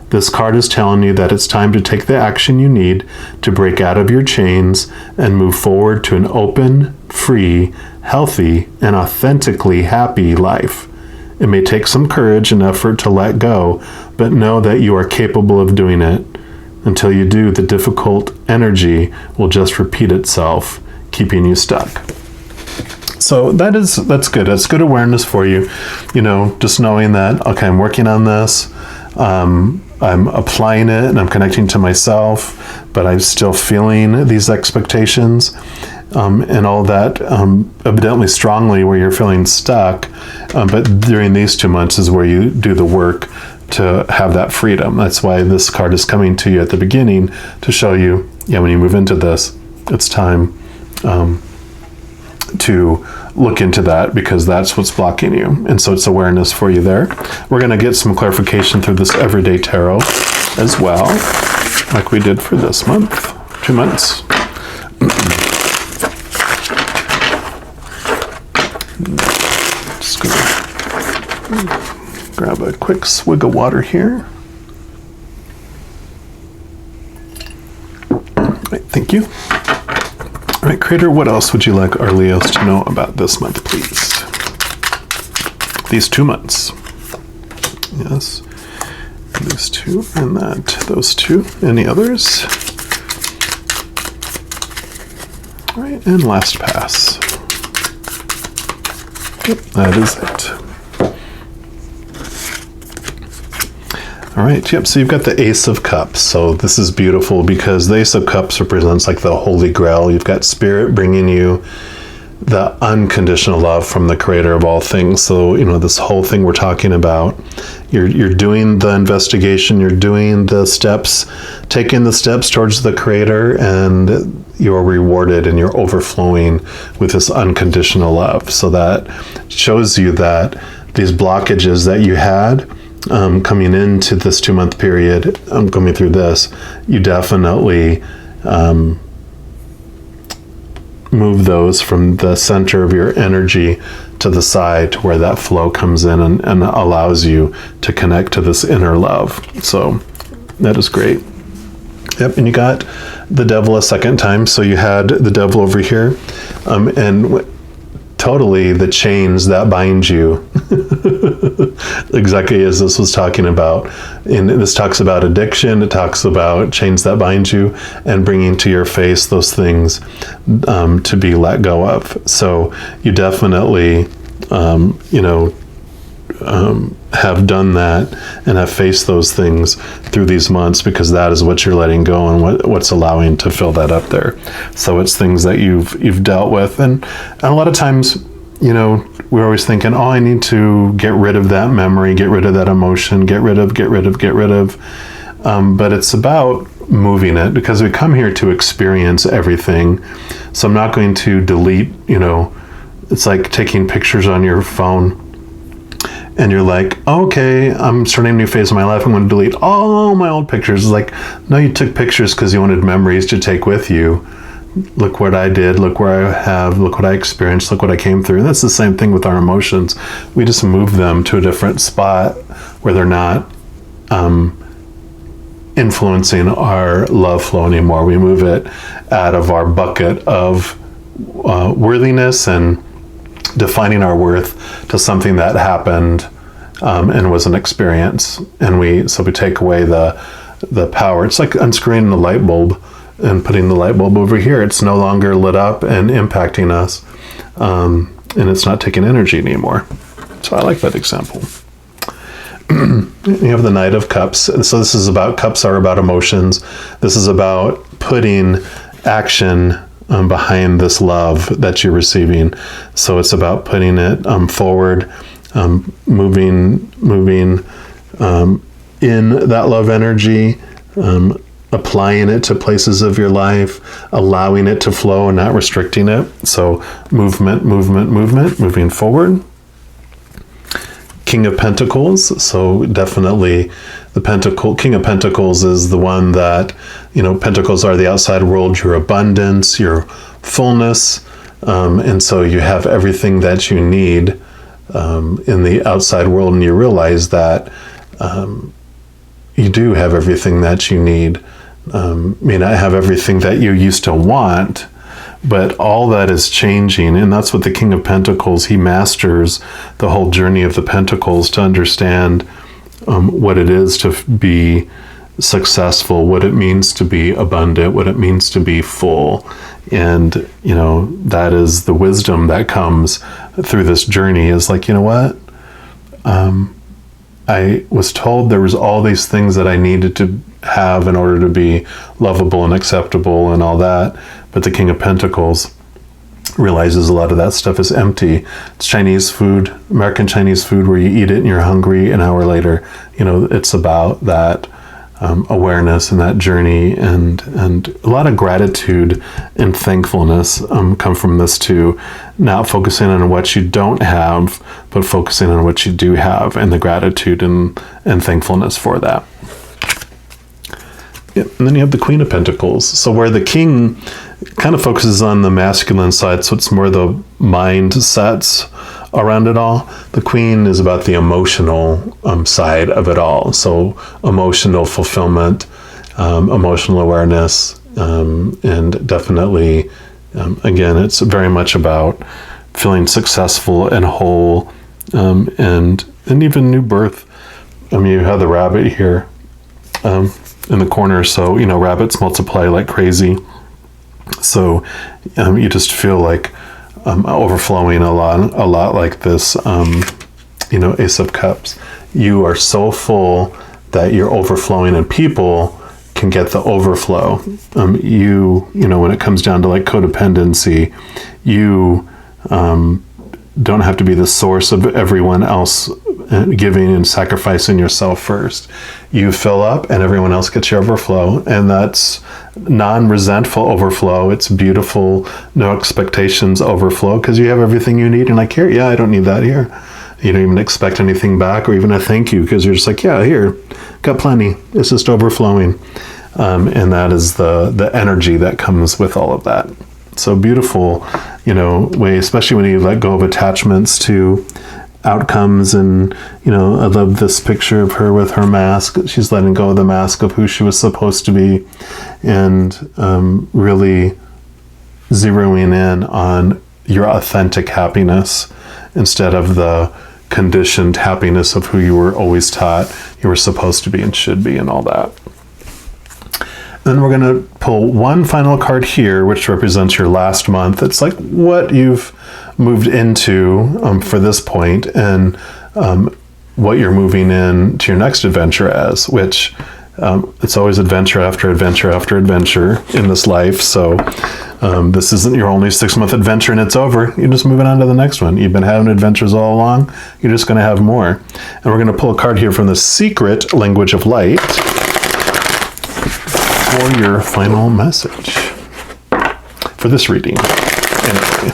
This card is telling you that it's time to take the action you need to break out of your chains and move forward to an open, free, healthy, and authentically happy life. It may take some courage and effort to let go, but know that you are capable of doing it. Until you do, the difficult energy will just repeat itself, keeping you stuck. So that's good. That's good awareness for you. Just knowing that, okay, I'm working on this. I'm applying it and I'm connecting to myself, but I'm still feeling these expectations, and all that, evidently strongly where you're feeling stuck. But during these 2 months is where you do the work to have that freedom. That's why this card is coming to you at the beginning to show you, when you move into this, it's time to look into that, because that's what's blocking you. And so it's awareness for you there. We're going to get some clarification through this everyday tarot as well, like we did for this month, 2 months. Just going to grab a quick swig of water here. All right, thank you. All right, Creator, what else would you like our Leos to know about this month, please? These 2 months. Yes. These 2 and those 2. Any others? All right, and last pass. Yep, that is it. All right, yep, so you've got the Ace of Cups. So this is beautiful because the Ace of Cups represents like the Holy Grail. You've got Spirit bringing you the unconditional love from the Creator of all things. So, this whole thing we're talking about, you're doing the investigation, you're doing the steps, taking the steps towards the Creator, and you're rewarded and you're overflowing with this unconditional love. So that shows you that these blockages that you had, coming into this 2 month period, coming through this, you definitely move those from the center of your energy to the side to where that flow comes in and allows you to connect to this inner love. So that is great. Yep, and you got the Devil a second time. So you had the Devil over here, and totally the chains that bind you Exactly as this was talking about. And this talks about addiction. It talks about chains that bind you and bringing to your face those things to be let go of. So you definitely, have done that and have faced those things through these months, because that is what you're letting go and what's allowing to fill that up there. So it's things that you've dealt with, and a lot of times, we're always thinking, oh, I need to get rid of that memory, get rid of that emotion, get rid of. But it's about moving it, because we come here to experience everything. So I'm not going to delete, it's like taking pictures on your phone. And you're like, okay, I'm starting a new phase of my life. I'm going to delete all my old pictures. It's like, no, you took pictures because you wanted memories to take with you. Look what I did. Look where I have. Look what I experienced. Look what I came through. And that's the same thing with our emotions. We just move them to a different spot where they're not influencing our love flow anymore. We move it out of our bucket of worthiness and defining our worth to something that happened and was an experience, and we take away the power. It's like unscrewing the light bulb and putting the light bulb over here. It's no longer lit up and impacting us, and it's not taking energy anymore. So I like that example. You have the Knight of Cups. So this is about, cups are about emotions. This is about putting action behind this love that you're receiving. So it's about putting it forward, moving in that love energy, applying it to places of your life, allowing it to flow and not restricting it. So movement, moving forward. King of Pentacles. So definitely the King of Pentacles is the one that, Pentacles are the outside world, your abundance, your fullness. And so you have everything that you need in the outside world, and you realize that you do have everything that you need. May not have everything that you used to want, but all that is changing. And that's what the King of Pentacles, he masters the whole journey of the Pentacles to understand what it is to be successful, what it means to be abundant, what it means to be full. And, that is the wisdom that comes through this journey, is like, what? I was told there was all these things that I needed to have in order to be lovable and acceptable and all that. But the King of Pentacles realizes a lot of that stuff is empty. It's Chinese food, American Chinese food, where you eat it and you're hungry an hour later. It's about that awareness and that journey, and a lot of gratitude and thankfulness come from this too. Not focusing on what you don't have, but focusing on what you do have, and the gratitude and thankfulness for that. Yeah, and then you have the Queen of Pentacles. So where the King kind of focuses on the masculine side, so it's more the mindsets around it all. The Queen is about the emotional side of it all. So emotional fulfillment, emotional awareness, and definitely, again, it's very much about feeling successful and whole, and even new birth. You have the rabbit here in the corner. So, rabbits multiply like crazy. So you just feel like overflowing a lot like this, Ace of Cups. You are so full that you're overflowing, and people can get the overflow. When it comes down to like codependency, you don't have to be the source of everyone else giving and sacrificing yourself first. You fill up and everyone else gets your overflow, and that's non-resentful overflow. It's beautiful, no expectations overflow, because you have everything you need. And like, here, yeah, I don't need that here. You don't even expect anything back or even a thank you, because you're just like, yeah, here, got plenty. It's just overflowing. And that is the energy that comes with all of that. So beautiful, way, especially when you let go of attachments to outcomes. And I love this picture of her with her mask. She's letting go of the mask of who she was supposed to be, and really zeroing in on your authentic happiness instead of the conditioned happiness of who you were always taught you were supposed to be and should be and all that. Then we're going to pull one final card here, which represents your last month. It's like what you've moved into for this point, and what you're moving in to your next adventure as, which it's always adventure after adventure after adventure in this life. So this isn't your only 6-month adventure and it's over. You're just moving on to the next one. You've been having adventures all along. You're just going to have more. And we're going to pull a card here from the Secret Language of Light for your final message for this reading. Anyway.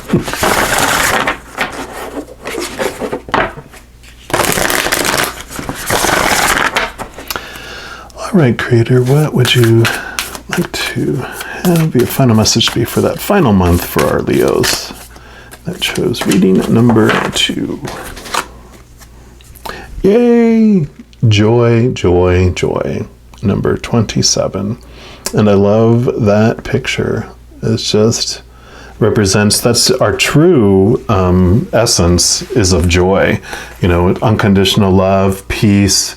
All right, Creator, what would you like to have your final message be for that final month for our Leos that chose reading number 2? Yay! Joy, joy, joy. Number 27. And I love that picture. It's just represents, that's our true essence is of joy. You know, unconditional love, peace,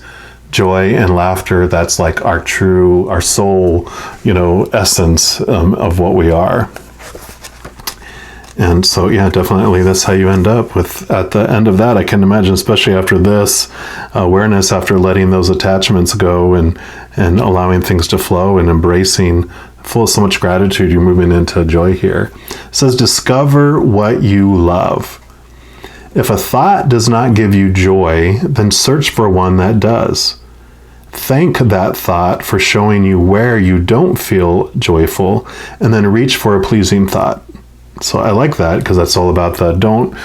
joy, and laughter. That's like our true, our soul, you know, essence of what we are. And so, yeah, definitely that's how you end up with, at the end of that, I can imagine, especially after this awareness, after letting those attachments go and allowing things to flow and embracing, full of so much gratitude, you're moving into joy here. It says, discover what you love. If a thought does not give you joy, then search for one that does. Thank that thought for showing you where you don't feel joyful, and then reach for a pleasing thought. So I like that, because that's all about the don't,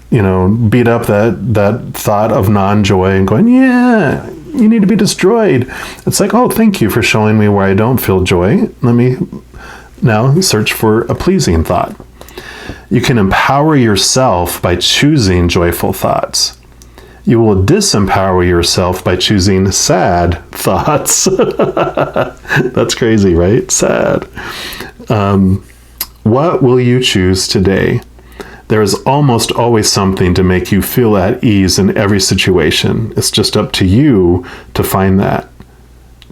you know, beat up that thought of non-joy and going, yeah, you need to be destroyed. It's like, oh, thank you for showing me where I don't feel joy. Let me now search for a pleasing thought. You can empower yourself by choosing joyful thoughts. You will disempower yourself by choosing sad thoughts. That's crazy, right? Sad. What will you choose today? There is almost always something to make you feel at ease in every situation. It's just up to you to find that.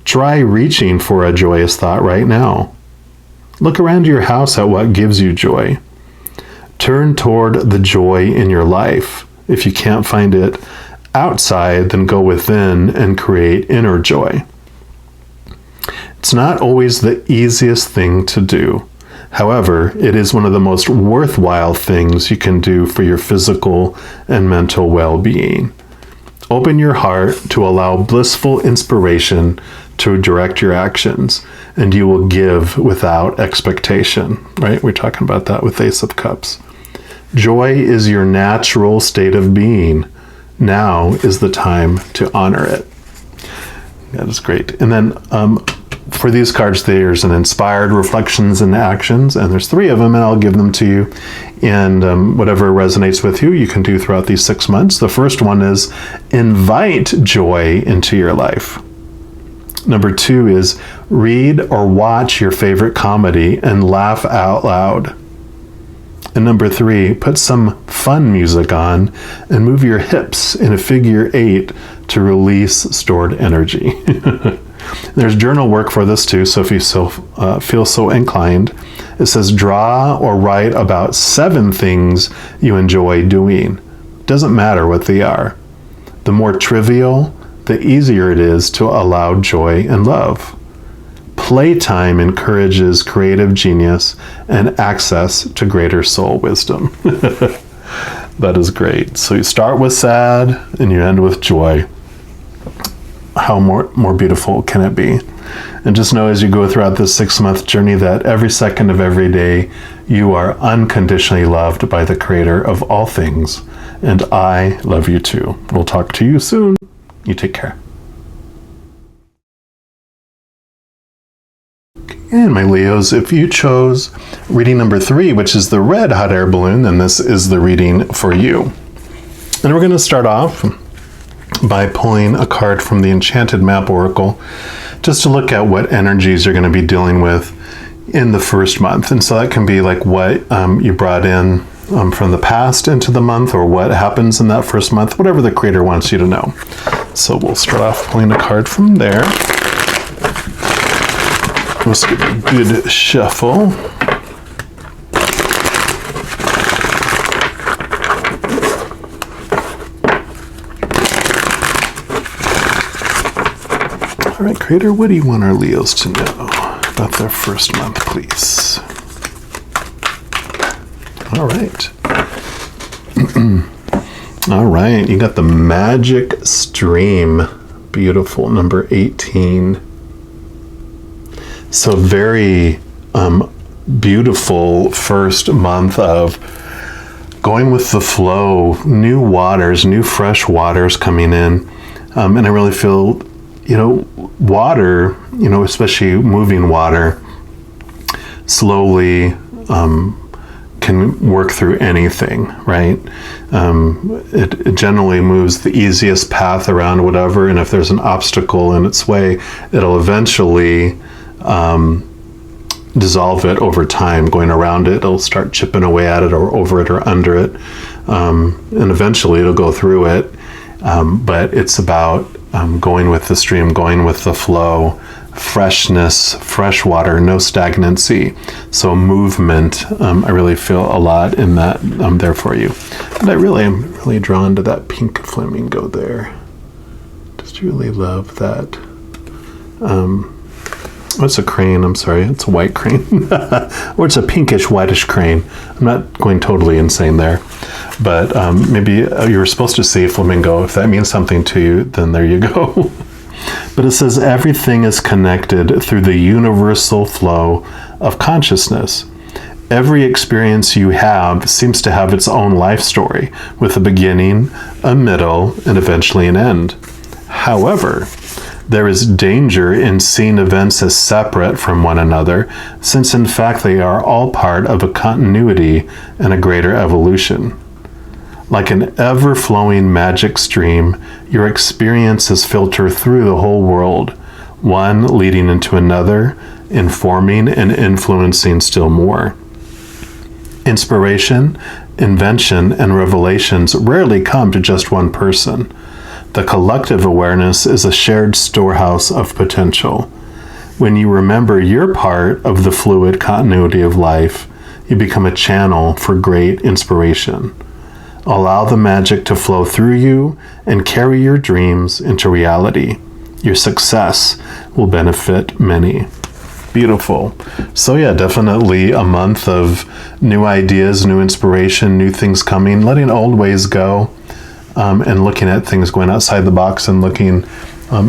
Try reaching for a joyous thought right now. Look around your house at what gives you joy. Turn toward the joy in your life. If you can't find it outside, then go within and create inner joy. It's not always the easiest thing to do. However, it is one of the most worthwhile things you can do for your physical and mental well-being. Open your heart to allow blissful inspiration to direct your actions, and you will give without expectation, right? We're talking about that with Ace of Cups. Joy is your natural state of being. Now is the time to honor it. That is great. And then for these cards, there's an inspired reflections and actions, and there's 3 of them, and I'll give them to you. And whatever resonates with you, you can do throughout these 6 months. The first one is invite joy into your life. Number 2 is read or watch your favorite comedy and laugh out loud. And number 3, put some fun music on and move your hips in a figure 8 to release stored energy. There's journal work for this too, so if you feel so inclined, it says draw or write about 7 things you enjoy doing. Doesn't matter what they are. The more trivial, the easier it is to allow joy and love. Playtime encourages creative genius and access to greater soul wisdom. That is great. So you start with sad and you end with joy. How more beautiful can it be? And just know as you go throughout this 6-month journey that every second of every day you are unconditionally loved by the Creator of all things. And I love you too. We'll talk to you soon. You take care. And my Leos, if you chose reading number 3, which is the red hot air balloon, then this is the reading for you. And we're going to start off by pulling a card from the Enchanted Map Oracle, just to look at what energies you're going to be dealing with in the first month. And so that can be like what you brought in from the past into the month, or what happens in that first month, whatever the creator wants you to know. So we'll start off pulling a card from there. Let's give it a good shuffle. All right, creator, what do you want our Leos to know about their first month, please? All right. All right, you got the Magic Stream. Beautiful, number 18. So very beautiful first month of going with the flow, new waters, new fresh waters coming in. And I really feel, water, especially moving water, slowly can work through anything, right? It generally moves the easiest path around whatever, and if there's an obstacle in its way, it'll eventually dissolve it over time. Going around it, it'll start chipping away at it, or over it, or under it, and eventually it'll go through it. But it's about going with the stream, going with the flow, freshness, fresh water, no stagnancy. So movement, I really feel a lot in that there for you. And I really am really drawn to that pink flamingo there. Just really love that. It's a crane, I'm sorry, it's a white crane. Or it's a pinkish whitish crane. I'm not going totally insane there. But maybe you were supposed to say flamingo. If that means something to you, then there you go. But it says everything is connected through the universal flow of consciousness. Every experience you have seems to have its own life story, with a beginning, a middle, and eventually an end. However, there is danger in seeing events as separate from one another, since in fact they are all part of a continuity and a greater evolution. Like an ever-flowing magic stream, your experiences filter through the whole world, one leading into another, informing and influencing still more. Inspiration, invention, and revelations rarely come to just one person. The collective awareness is a shared storehouse of potential. When you remember your part of the fluid continuity of life, you become a channel for great inspiration. Allow the magic to flow through you and carry your dreams into reality. Your success will benefit many. Beautiful. So yeah, definitely a month of new ideas, new inspiration, new things coming, letting old ways go, and looking at things, going outside the box and looking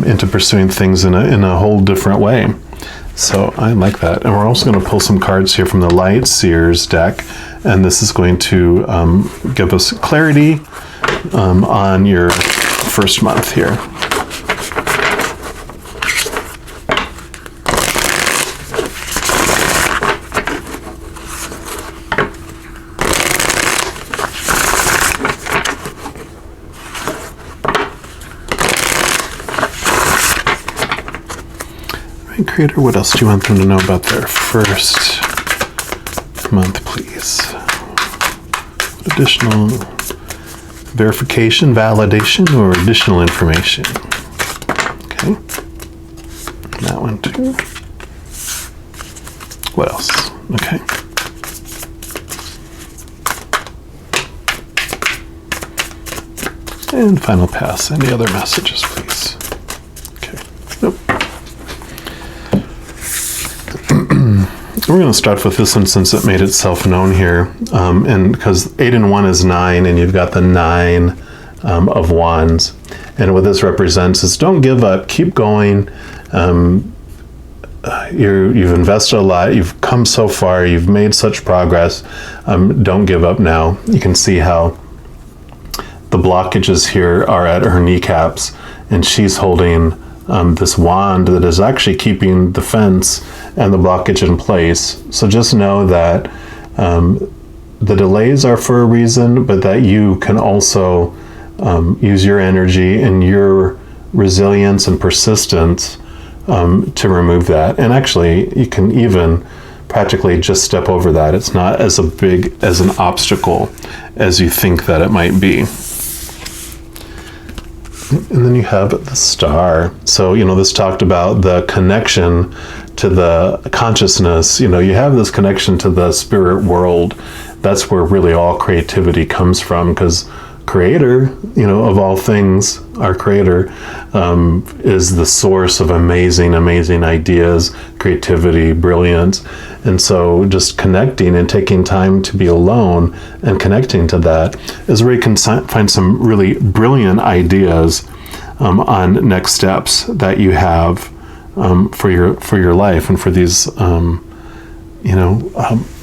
into pursuing things in a whole different way. So I like that. And we're also going to pull some cards here from the Light Seers deck. And this is going to give us clarity on your first month here. Creator, what else do you want them to know about their first month, please? What additional verification, validation, or additional information? Okay. That one too. What else? Okay. And final pass. Any other messages, please? Okay. Nope. We're going to start with this one since it made itself known here. And because 8 and 1 is 9, and you've got the 9 of Wands. And what this represents is don't give up, keep going. You've invested a lot, you've come so far, you've made such progress. Don't give up now. You can see how the blockages here are at her kneecaps, and she's holding this wand that is actually keeping the fence and the blockage in place. So just know that the delays are for a reason, but that you can also use your energy and your resilience and persistence to remove that. And actually, you can even practically just step over that. It's not as big as an obstacle as you think that it might be. And then you have the star. So, this talked about the connection to the consciousness. You have this connection to the spirit world. That's where really all creativity comes from, because Creator, of all things, our Creator, is the source of amazing ideas, creativity, brilliance. And so just connecting and taking time to be alone and connecting to that is where you can find some really brilliant ideas on next steps that you have for your life and for these,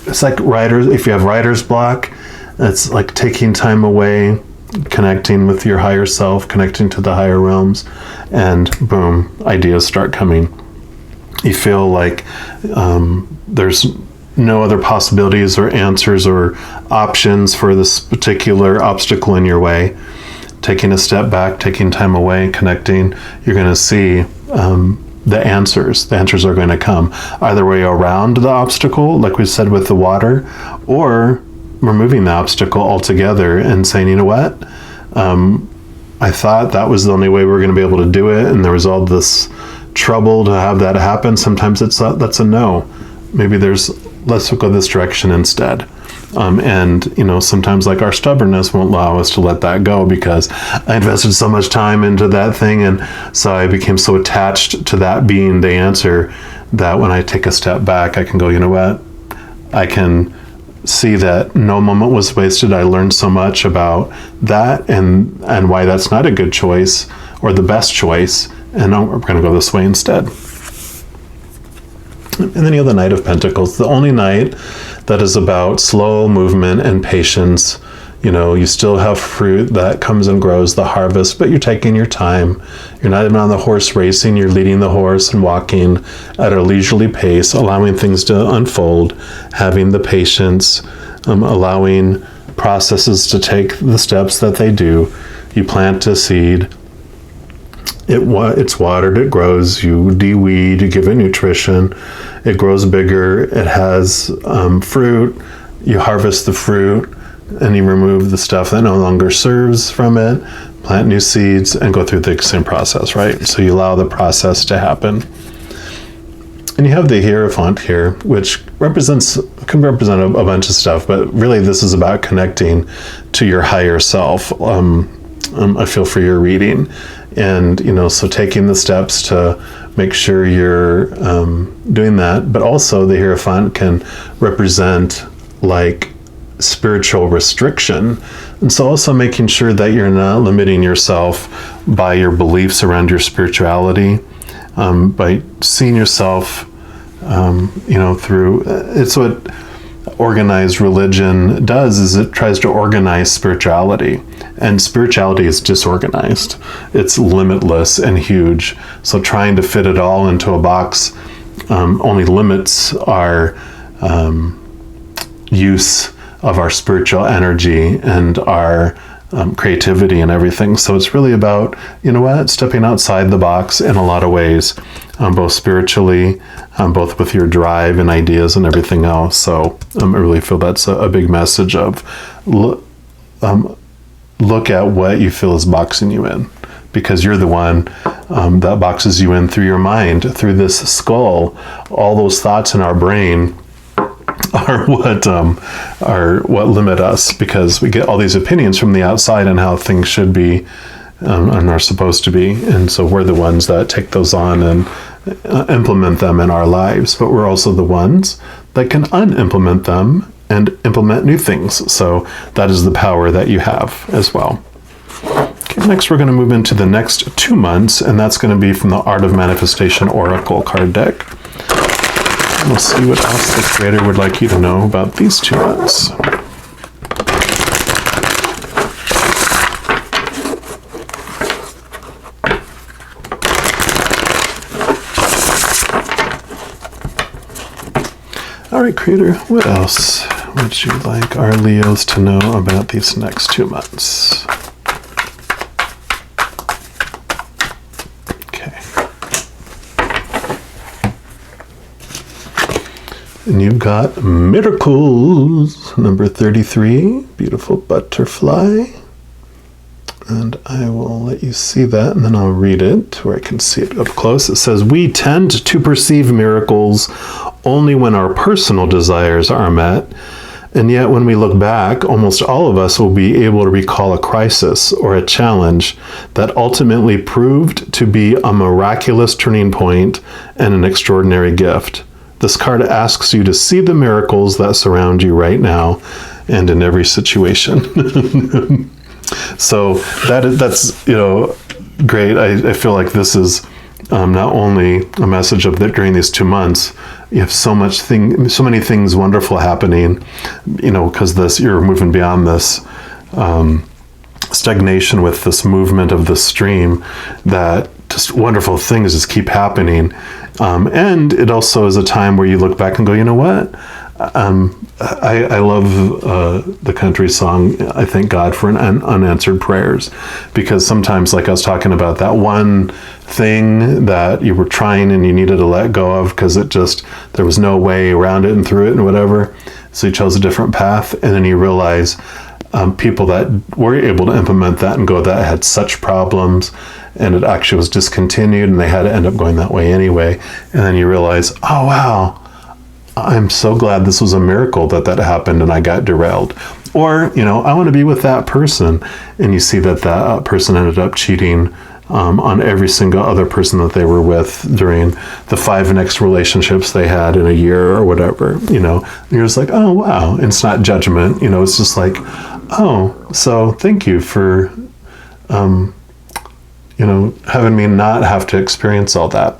it's like writers. If you have writer's block, it's like taking time away, connecting with your higher self, connecting to the higher realms, and boom, ideas start coming. You feel like there's no other possibilities or answers or options for this particular obstacle in your way. Taking a step back, taking time away, connecting, you're going to see the answers. The answers are going to come either way around the obstacle, like we said with the water, or removing the obstacle altogether and saying, you know what? I thought that was the only way we were going to be able to do it, and there was all this trouble to have that happen. Sometimes that's a no. Maybe let's go this direction instead. And sometimes like our stubbornness won't allow us to let that go, because I invested so much time into that thing, and so I became so attached to that being the answer that when I take a step back, I can go, you know what? I can see that no moment was wasted. I learned so much about that and why that's not a good choice or the best choice, and no, we're going to go this way instead. And then you have the Knight of Pentacles, the only knight that is about slow movement and patience. You still have fruit that comes and grows, the harvest, but you're taking your time. You're not even on the horse racing. You're leading the horse and walking at a leisurely pace, allowing things to unfold, having the patience, allowing processes to take the steps that they do. You plant a seed. It's watered, it grows, you de-weed, you give it nutrition, it grows bigger, it has fruit, you harvest the fruit, and you remove the stuff that no longer serves from it, plant new seeds, and go through the same process, right? So you allow the process to happen. And you have the Hierophant here, which can represent a bunch of stuff, but really this is about connecting to your higher self. I feel for your reading. And, so taking the steps to make sure you're doing that, but also the Hierophant can represent like spiritual restriction. And so also making sure that you're not limiting yourself by your beliefs around your spirituality, by seeing yourself, through, it's what organized religion does, is it tries to organize spirituality, and spirituality is disorganized. It's limitless and huge. So trying to fit it all into a box only limits our use of our spiritual energy and our creativity and everything. So it's really about, stepping outside the box in a lot of ways, both spiritually, both with your drive and ideas and everything else. So I really feel that's a big message of look at what you feel is boxing you in, because you're the one that boxes you in through your mind, through this skull. All those thoughts in our brain are what limit us, because we get all these opinions from the outside on how things should be and are supposed to be, and so we're the ones that take those on and implement them in our lives. But we're also the ones that can unimplement them and implement new things. So that is the power that you have as well. Okay, next we're going to move into the next 2 months, and that's going to be from the Art of Manifestation Oracle card deck. We'll see what else the Creator would like you to know about these 2 months. All right, Creator, what else would you like our Leos to know about these next 2 months? And you've got miracles, number 33, beautiful butterfly. And I will let you see that, and then I'll read it where I can see it up close. It says, we tend to perceive miracles only when our personal desires are met. And yet when we look back, almost all of us will be able to recall a crisis or a challenge that ultimately proved to be a miraculous turning point and an extraordinary gift. This card asks you to see the miracles that surround you right now and in every situation. So that's great. I feel like this is not only a message of that during these 2 months, you have so many things wonderful happening, because you're moving beyond this stagnation with this movement of the stream, that just wonderful things just keep happening. And it also is a time where you look back and go, you know what? I love the country song, I thank God for unanswered prayers, because sometimes, like I was talking about, that one thing that you were trying and you needed to let go of because there was no way around it and through it and whatever, so you chose a different path, and then you realize people that were able to implement that and go that had such problems, and it actually was discontinued and they had to end up going that way anyway, and then you realize, oh wow, I'm so glad this was a miracle that happened and I got derailed. Or, I want to be with that person, and you see that person ended up cheating on every single other person that they were with during the 5 next relationships they had in a year or whatever, you're just like, oh wow. And it's not judgment, it's just like, oh, so thank you for, having me not have to experience all that.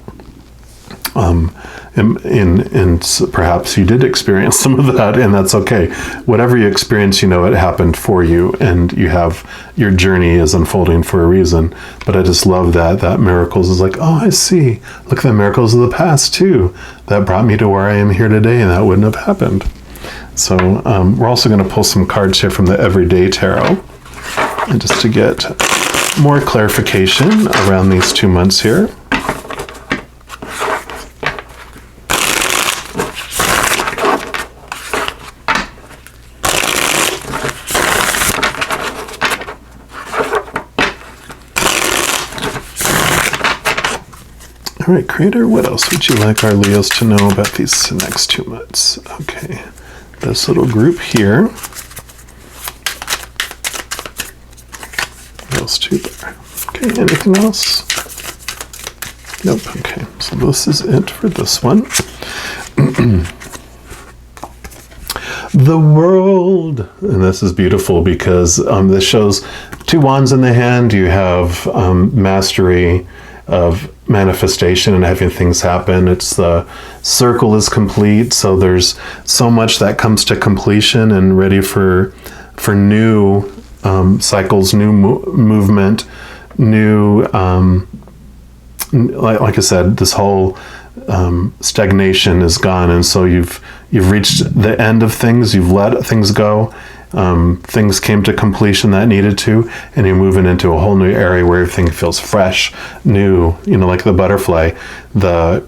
And perhaps you did experience some of that, and that's okay. Whatever you experience, it happened for you, and your journey is unfolding for a reason. But I just love that miracles is like, oh, I see. Look at the miracles of the past too. That brought me to where I am here today, and that wouldn't have happened. So we're also going to pull some cards here from the Everyday Tarot, and just to get more clarification around these 2 months here. All right, Creator, what else would you like our Leos to know about these next 2 months? Okay, this little group here. What else to there? Okay, anything else? Nope, okay, so this is it for this one. The World, and this is beautiful because this shows 2 wands in the hand. You have mastery of manifestation and having things happen. It's the circle is complete, so there's so much that comes to completion and ready for new cycles, new movement, new like I said, this whole stagnation is gone, and so you've reached the end of things. You've let things go. Things came to completion that needed to, and you're moving into a whole new area where everything feels fresh, new, like the butterfly. The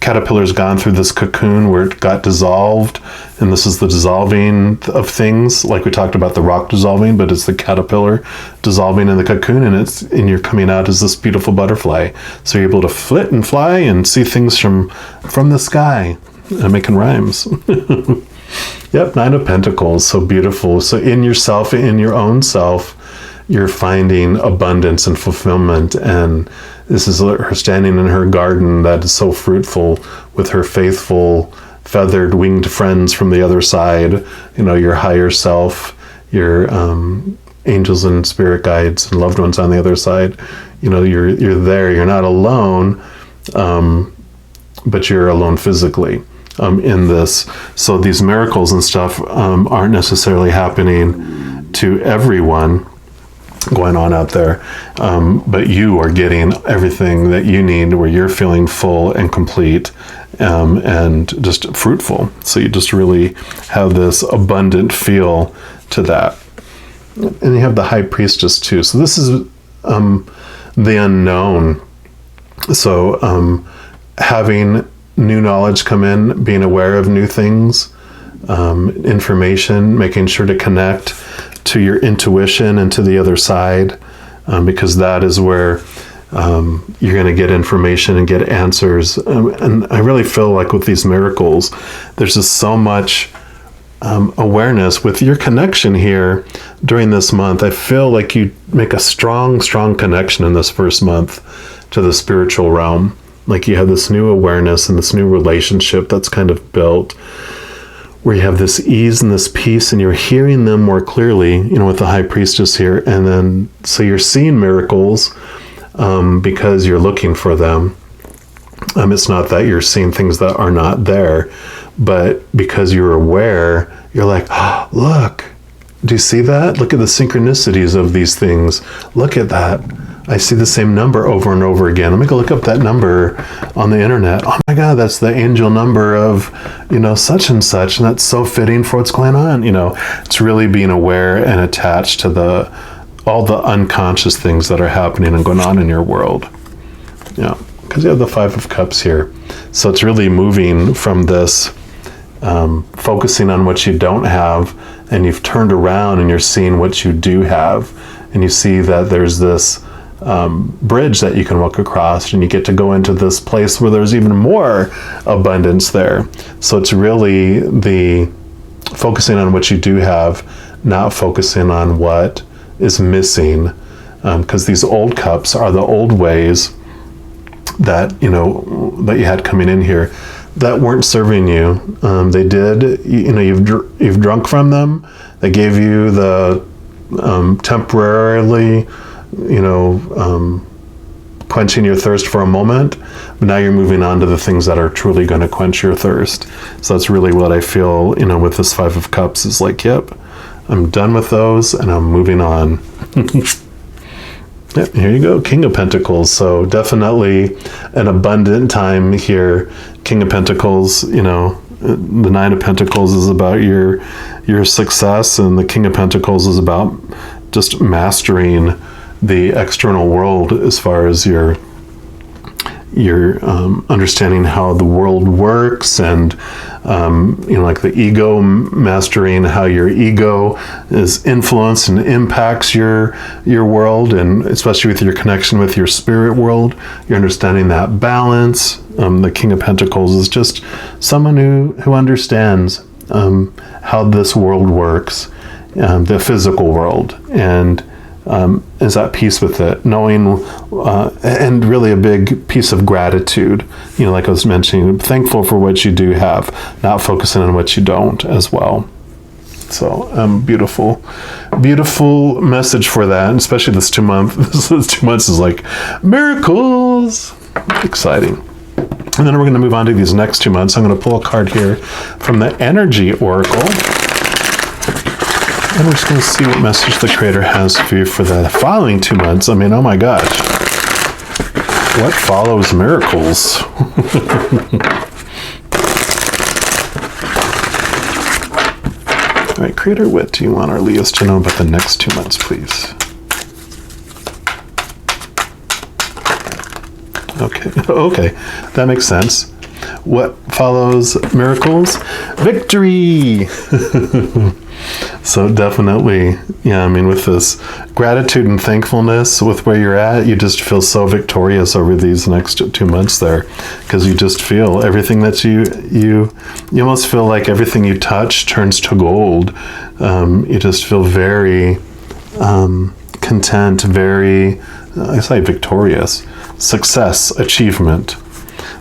caterpillar's gone through this cocoon where it got dissolved, and this is the dissolving of things, like we talked about the rock dissolving, but it's the caterpillar dissolving in the cocoon, and you're coming out as this beautiful butterfly. So you're able to flit and fly and see things from the sky. I'm making rhymes. Yep, 9 of Pentacles, so beautiful. So in yourself, in your own self, you're finding abundance and fulfillment. And this is her standing in her garden that is so fruitful with her faithful, feathered, winged friends from the other side. Your higher self, your angels and spirit guides and loved ones on the other side. You're there. You're not alone, but you're alone physically. In this. So these miracles and stuff aren't necessarily happening to everyone going on out there, but you are getting everything that you need, where you're feeling full and complete and just fruitful. So you just really have this abundant feel to that. And you have the High Priestess too. So this is the unknown. So having new knowledge come in, being aware of new things, information, making sure to connect to your intuition and to the other side, because that is where you're going to get information and get answers. And I really feel like with these miracles, there's just so much awareness with your connection here during this month. I feel like you make a strong connection in this first month to the spiritual realm. Like you have this new awareness and this new relationship that's kind of built, where you have this ease and this peace, and you're hearing them more clearly, with the high priestess here. And then, so you're seeing miracles because you're looking for them. It's not that you're seeing things that are not there, but because you're aware, you're like, oh, look, do you see that? Look at the synchronicities of these things. Look at that. I see the same number over and over again. Let me go look up that number on the internet. Oh my God, that's the angel number of, such and such. And that's so fitting for what's going on. It's really being aware and attached to all the unconscious things that are happening and going on in your world. Yeah, because you have the Five of Cups here. So it's really moving from this focusing on what you don't have, and you've turned around and you're seeing what you do have. And you see that there's this bridge that you can walk across, and you get to go into this place where there's even more abundance there. So it's really the focusing on what you do have, not focusing on what is missing, because these old cups are the old ways that that you had coming in here that weren't serving you. They did, you've drunk from them. They gave you the temporarily quenching your thirst for a moment, but now you're moving on to the things that are truly going to quench your thirst. So that's really what I feel, with this Five of Cups is like, yep, I'm done with those and I'm moving on. Yep, here you go, King of Pentacles. So definitely an abundant time here. King of Pentacles, the Nine of Pentacles is about your success, and the King of Pentacles is about just mastering the external world as far as your understanding how the world works, and like the ego, mastering how your ego is influenced and impacts your world, and especially with your connection with your spirit world, you're understanding that balance. The King of Pentacles is just someone who understands how this world works, the physical world, and is at peace with it, knowing, and really a big piece of gratitude, like I was mentioning, thankful for what you do have, not focusing on what you don't as well. So beautiful message for that, and especially this 2 months. This 2 months is like miracles, exciting. And then we're going to move on to these next 2 months. I'm going to pull a card here from the Energy Oracle. And we're just going to see what message the Creator has for you for the following 2 months. I mean, oh my gosh. What follows miracles? All right, Creator, what do you want our Leos to know about the next 2 months, please? Okay, that makes sense. What follows miracles? Victory! So definitely, with this gratitude and thankfulness with where you're at, you just feel so victorious over these next 2 months there, because you just feel everything that you almost feel like everything you touch turns to gold. You just feel very content, very, I say victorious. Success, achievement.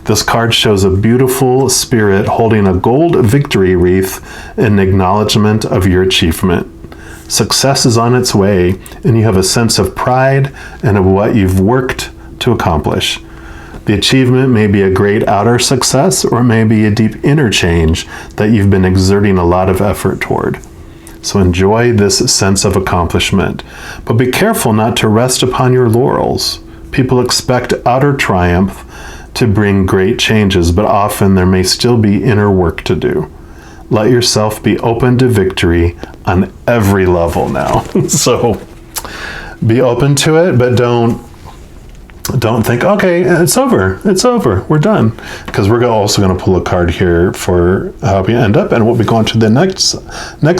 This card shows a beautiful spirit holding a gold victory wreath in acknowledgement of your achievement. Success is on its way, and you have a sense of pride and of what you've worked to accomplish. The achievement may be a great outer success, or it may be a deep inner change that you've been exerting a lot of effort toward. So enjoy this sense of accomplishment, but be careful not to rest upon your laurels. People expect outer triumph to bring great changes, but often there may still be inner work to do. Let yourself be open to victory on every level now. So be open to it, but don't don't think, okay, it's over, we're done. Because we're also going to pull a card here for how we end up, and we'll be going to the next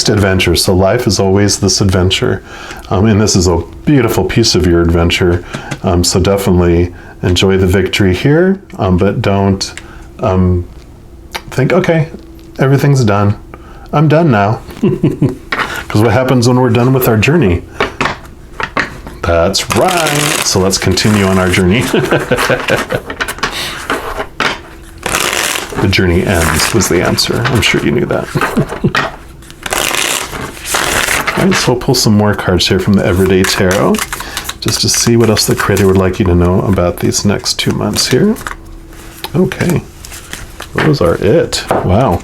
adventure. So life is always this adventure. And this is a beautiful piece of your adventure. So definitely enjoy the victory here, but don't think, okay, everything's done. I'm done now. Because what happens when we're done with our journey? That's right. So let's continue on our journey. The journey ends was the answer. I'm sure you knew that. All right, so we'll pull some more cards here from the Everyday Tarot, just to see what else the Creator would like you to know about these next 2 months here. Okay. Those are it. Wow.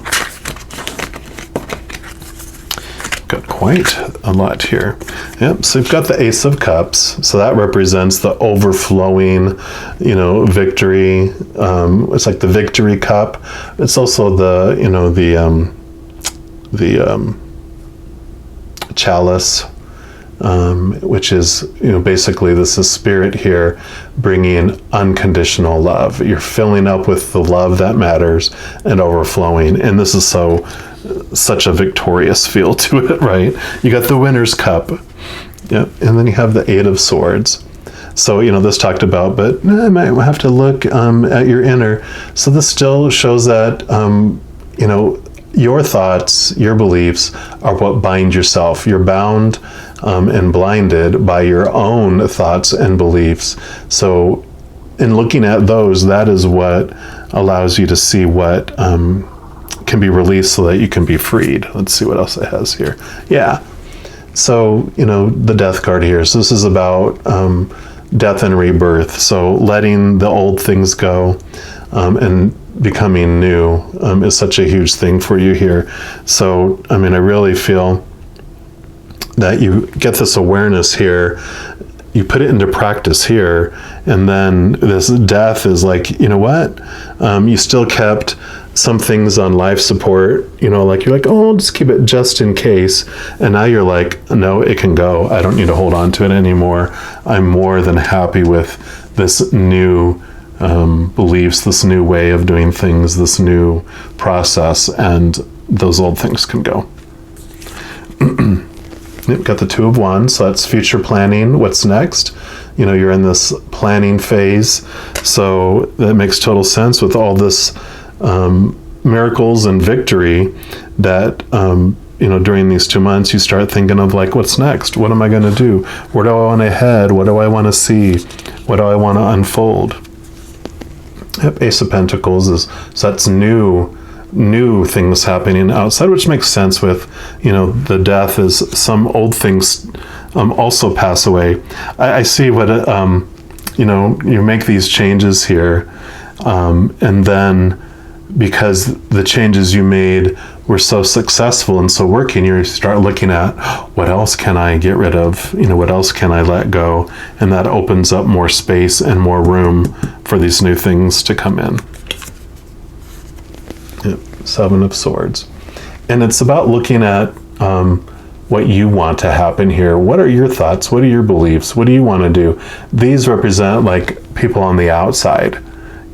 Got quite a lot here. Yep, so you've got the Ace of Cups. So that represents the overflowing, victory. It's like the victory cup. It's also the, the chalice, which is, basically this is spirit here bringing unconditional love. You're filling up with the love that matters and overflowing. And this is such a victorious feel to it, right? You got the winner's cup. Yeah, and then you have the Eight of Swords. So, this talked about, but I might have to look at your inner. So this still shows that, your thoughts, your beliefs are what bind yourself. You're bound and blinded by your own thoughts and beliefs. So in looking at those, that is what allows you to see what can be released so that you can be freed. Let's see what else it has here. Yeah. So, the Death card here. So this is about death and rebirth. So letting the old things go and becoming new is such a huge thing for you here. So, I really feel that you get this awareness here, you put it into practice here, and then this death is like, you know what? You still kept some things on life support, you're like, oh, I'll just keep it just in case. And now you're like, no, it can go. I don't need to hold on to it anymore. I'm more than happy with this new beliefs, this new way of doing things, this new process, and those old things can go. Yep, got the Two of Wands, so that's future planning. What's next? You're in this planning phase, so that makes total sense with all this miracles and victory that, during these 2 months, you start thinking of like, what's next? What am I going to do? Where do I want to head? What do I want to see? What do I want to unfold? Yep, Ace of Pentacles so that's new things happening outside, which makes sense with, the death is some old things also pass away. I see what, you make these changes here, and then because the changes you made were so successful and so working, you start looking at what else can I get rid of? What else can I let go? And that opens up more space and more room for these new things to come in. Yep. Seven of Swords. And it's about looking at what you want to happen here. What are your thoughts? What are your beliefs? What do you want to do? These represent like people on the outside.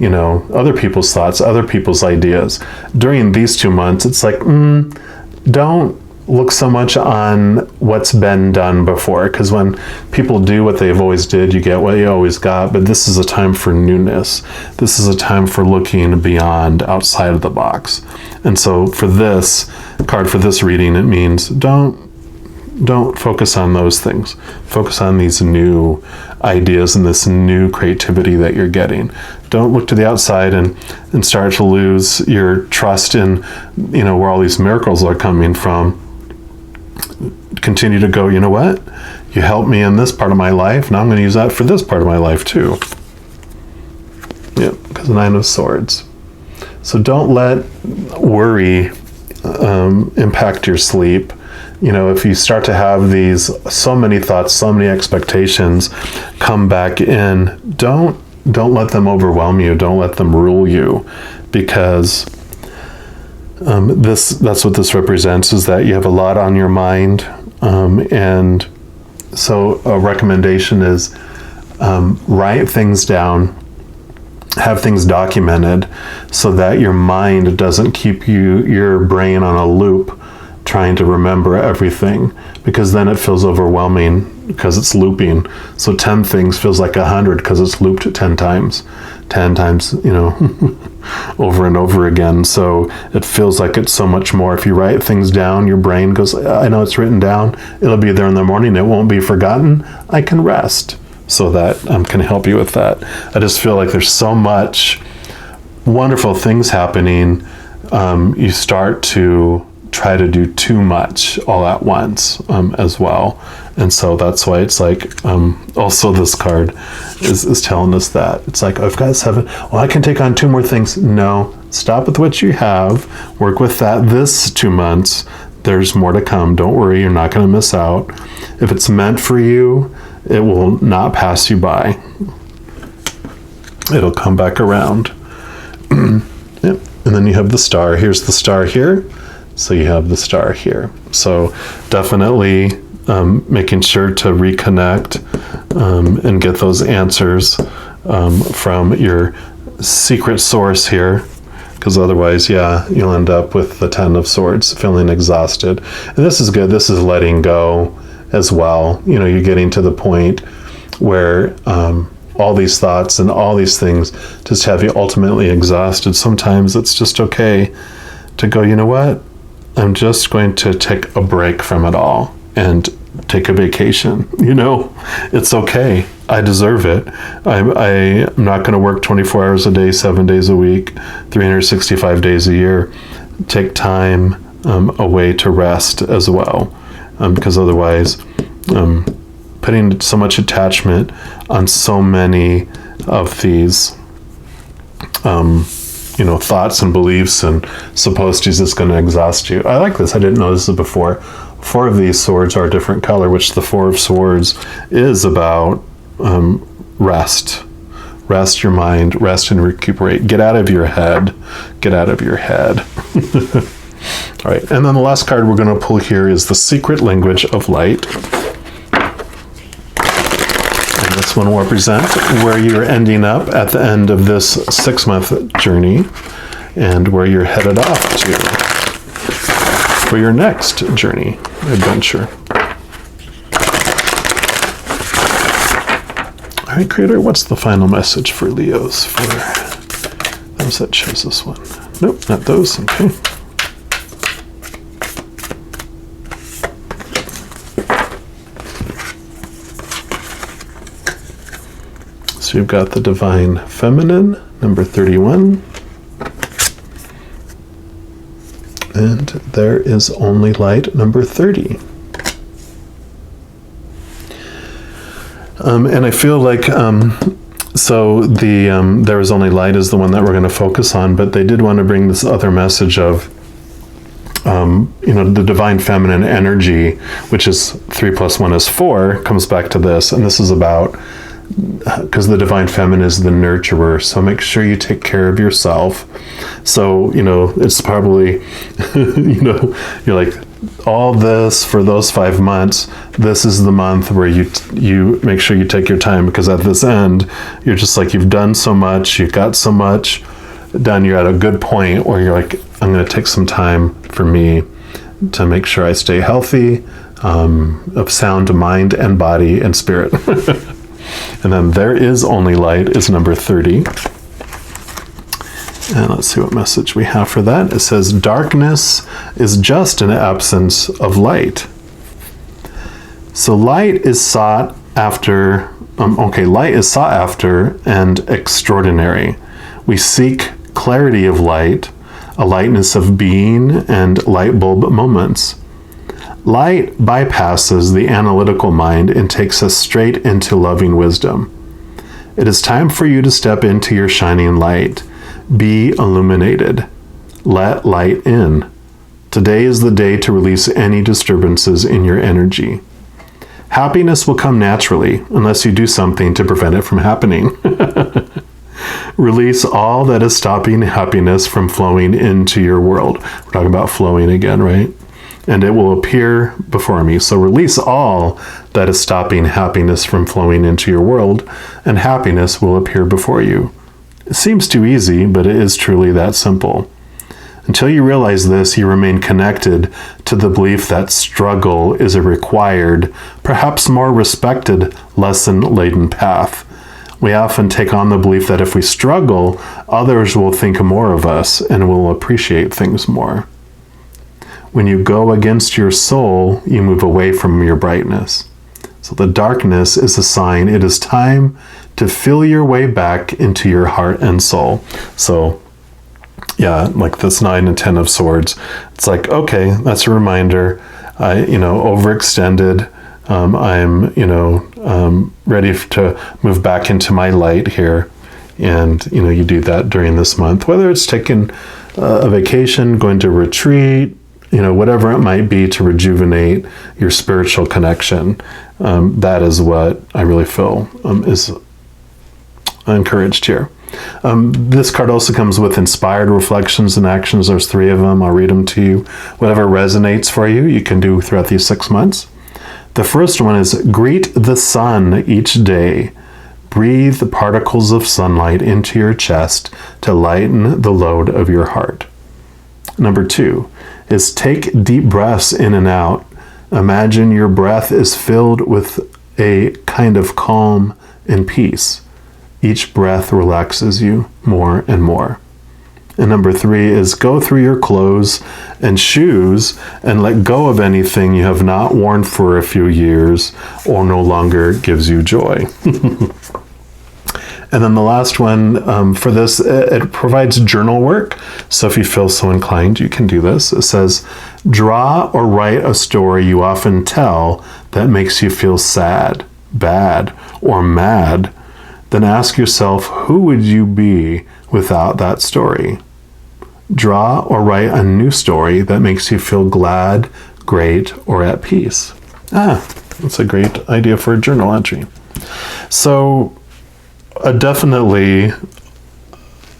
Other people's thoughts, other people's ideas. During these 2 months, it's like, don't look so much on what's been done before, because when people do what they've always did, you get what you always got. But this is a time for newness. This is a time for looking beyond, outside of the box. And so for this card, for this reading, it means don't focus on those things. Focus on these new ideas and this new creativity that you're getting. Don't look to the outside and start to lose your trust in, where all these miracles are coming from. Continue to go, you know what? You helped me in this part of my life. Now I'm going to use that for this part of my life too. Yep, because Nine of Swords. So don't let worry impact your sleep. If you start to have these so many thoughts, so many expectations come back in, don't let them overwhelm you. Don't let them rule you, because that's what this represents, is that you have a lot on your mind. And so a recommendation is write things down, have things documented so that your mind doesn't keep your brain on a loop trying to remember everything, because then it feels overwhelming because it's looping. So 10 things feels like 100 because it's looped 10 times, over and over again. So it feels like it's so much more. If you write things down, your brain goes, I know it's written down. It'll be there in the morning. It won't be forgotten. I can rest. So that can help you with that. I just feel like there's so much wonderful things happening. You start to try to do too much all at once as well. And so that's why it's like, also this card is telling us that. It's like, I've got 7. Well, I can take on 2 more things. No, stop with what you have. Work with that this 2 months. There's more to come. Don't worry, you're not going to miss out. If it's meant for you, it will not pass you by. It'll come back around. Yep. And then you have the star. Here's the star here. So you have the star here. So definitely making sure to reconnect and get those answers from your secret source here. Because otherwise, you'll end up with the 10 of Swords, feeling exhausted. And this is good. This is letting go as well. You're getting to the point where all these thoughts and all these things just have you ultimately exhausted. Sometimes it's just okay to go, you know what? I'm just going to take a break from it all and take a vacation. It's okay. I deserve it. I'm not going to work 24 hours a day, 7 days a week, 365 days a year. Take time away to rest as well, because otherwise, putting so much attachment on so many of these thoughts and beliefs and supposed is going to exhaust you. I like this. I didn't know this before. 4 of these swords are a different color, which the 4 of Swords is about rest. Rest your mind, rest and recuperate. Get out of your head. Get out of your head. All right. And then the last card we're going to pull here is the Secret Language of Light. This one will represent where you're ending up at the end of this 6-month journey and where you're headed off to for your next journey, adventure. All right, Creator, what's the final message for Leos, for those that chose this one? Nope, not those. Okay. So you've got the Divine Feminine, number 31. And there is only light, number 30. And I feel like, so the there is only light is the one that we're going to focus on, but they did want to bring this other message of, the Divine Feminine energy, which is 3 + 1 is 4, comes back to this. And this is about, because the Divine Feminine is the nurturer, so make sure you take care of yourself. So it's probably you're like, all this for those 5 months, this is the month where you make sure you take your time, because at this end you're just like, you've done so much, you've got so much done, you're at a good point where you're like, I'm going to take some time for me to make sure I stay healthy, of sound mind and body and spirit. And then there is only light is number 30. And let's see what message we have for that. It says, darkness is just an absence of light. So light is sought after, light is sought after and extraordinary. We seek clarity of light, a lightness of being, and light bulb moments. Light bypasses the analytical mind and takes us straight into loving wisdom. It is time for you to step into your shining light. Be illuminated. Let light in. Today is the day to release any disturbances in your energy. Happiness will come naturally unless you do something to prevent it from happening. Release all that is stopping happiness from flowing into your world. We're talking about flowing again, right? And it will appear before me. So release all that is stopping happiness from flowing into your world, and happiness will appear before you. It seems too easy, but it is truly that simple. Until you realize this, you remain connected to the belief that struggle is a required, perhaps more respected, lesson-laden path. We often take on the belief that if we struggle, others will think more of us and will appreciate things more. When you go against your soul, you move away from your brightness. So the darkness is a sign it is time to feel your way back into your heart and soul. So yeah, like this 9 and 10 of swords, it's like, okay, that's a reminder. I, overextended. I'm, ready to move back into my light here. And, you do that during this month, whether it's taking a vacation, going to retreat, whatever it might be to rejuvenate your spiritual connection. That is what I really feel is encouraged here. This card also comes with inspired reflections and actions. There's 3 of them. I'll read them to you. Whatever resonates for you, you can do throughout these 6 months. The first one is greet the sun each day. Breathe the particles of sunlight into your chest to lighten the load of your heart. Number 2 is take deep breaths in and out. Imagine your breath is filled with a kind of calm and peace. Each breath relaxes you more and more. And number 3 is go through your clothes and shoes and let go of anything you have not worn for a few years or no longer gives you joy. And then the last one for this, it provides journal work. So if you feel so inclined, you can do this. It says, draw or write a story you often tell that makes you feel sad, bad, or mad. Then ask yourself, who would you be without that story? Draw or write a new story that makes you feel glad, great, or at peace. That's a great idea for a journal entry. So, definitely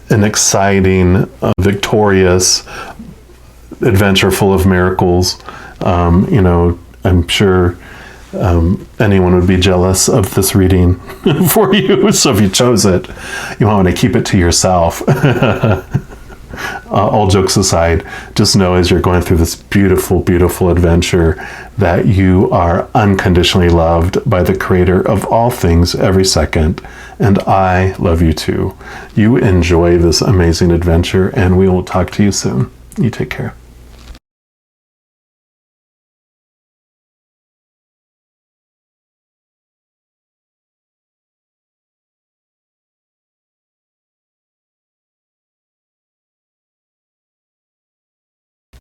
an exciting, victorious adventure full of miracles. I'm sure anyone would be jealous of this reading for you. So if you chose it, you might want to keep it to yourself. All jokes aside, just know as you're going through this beautiful, beautiful adventure that you are unconditionally loved by the Creator of all things every second. And I love you too. You enjoy this amazing adventure, and we will talk to you soon. You take care.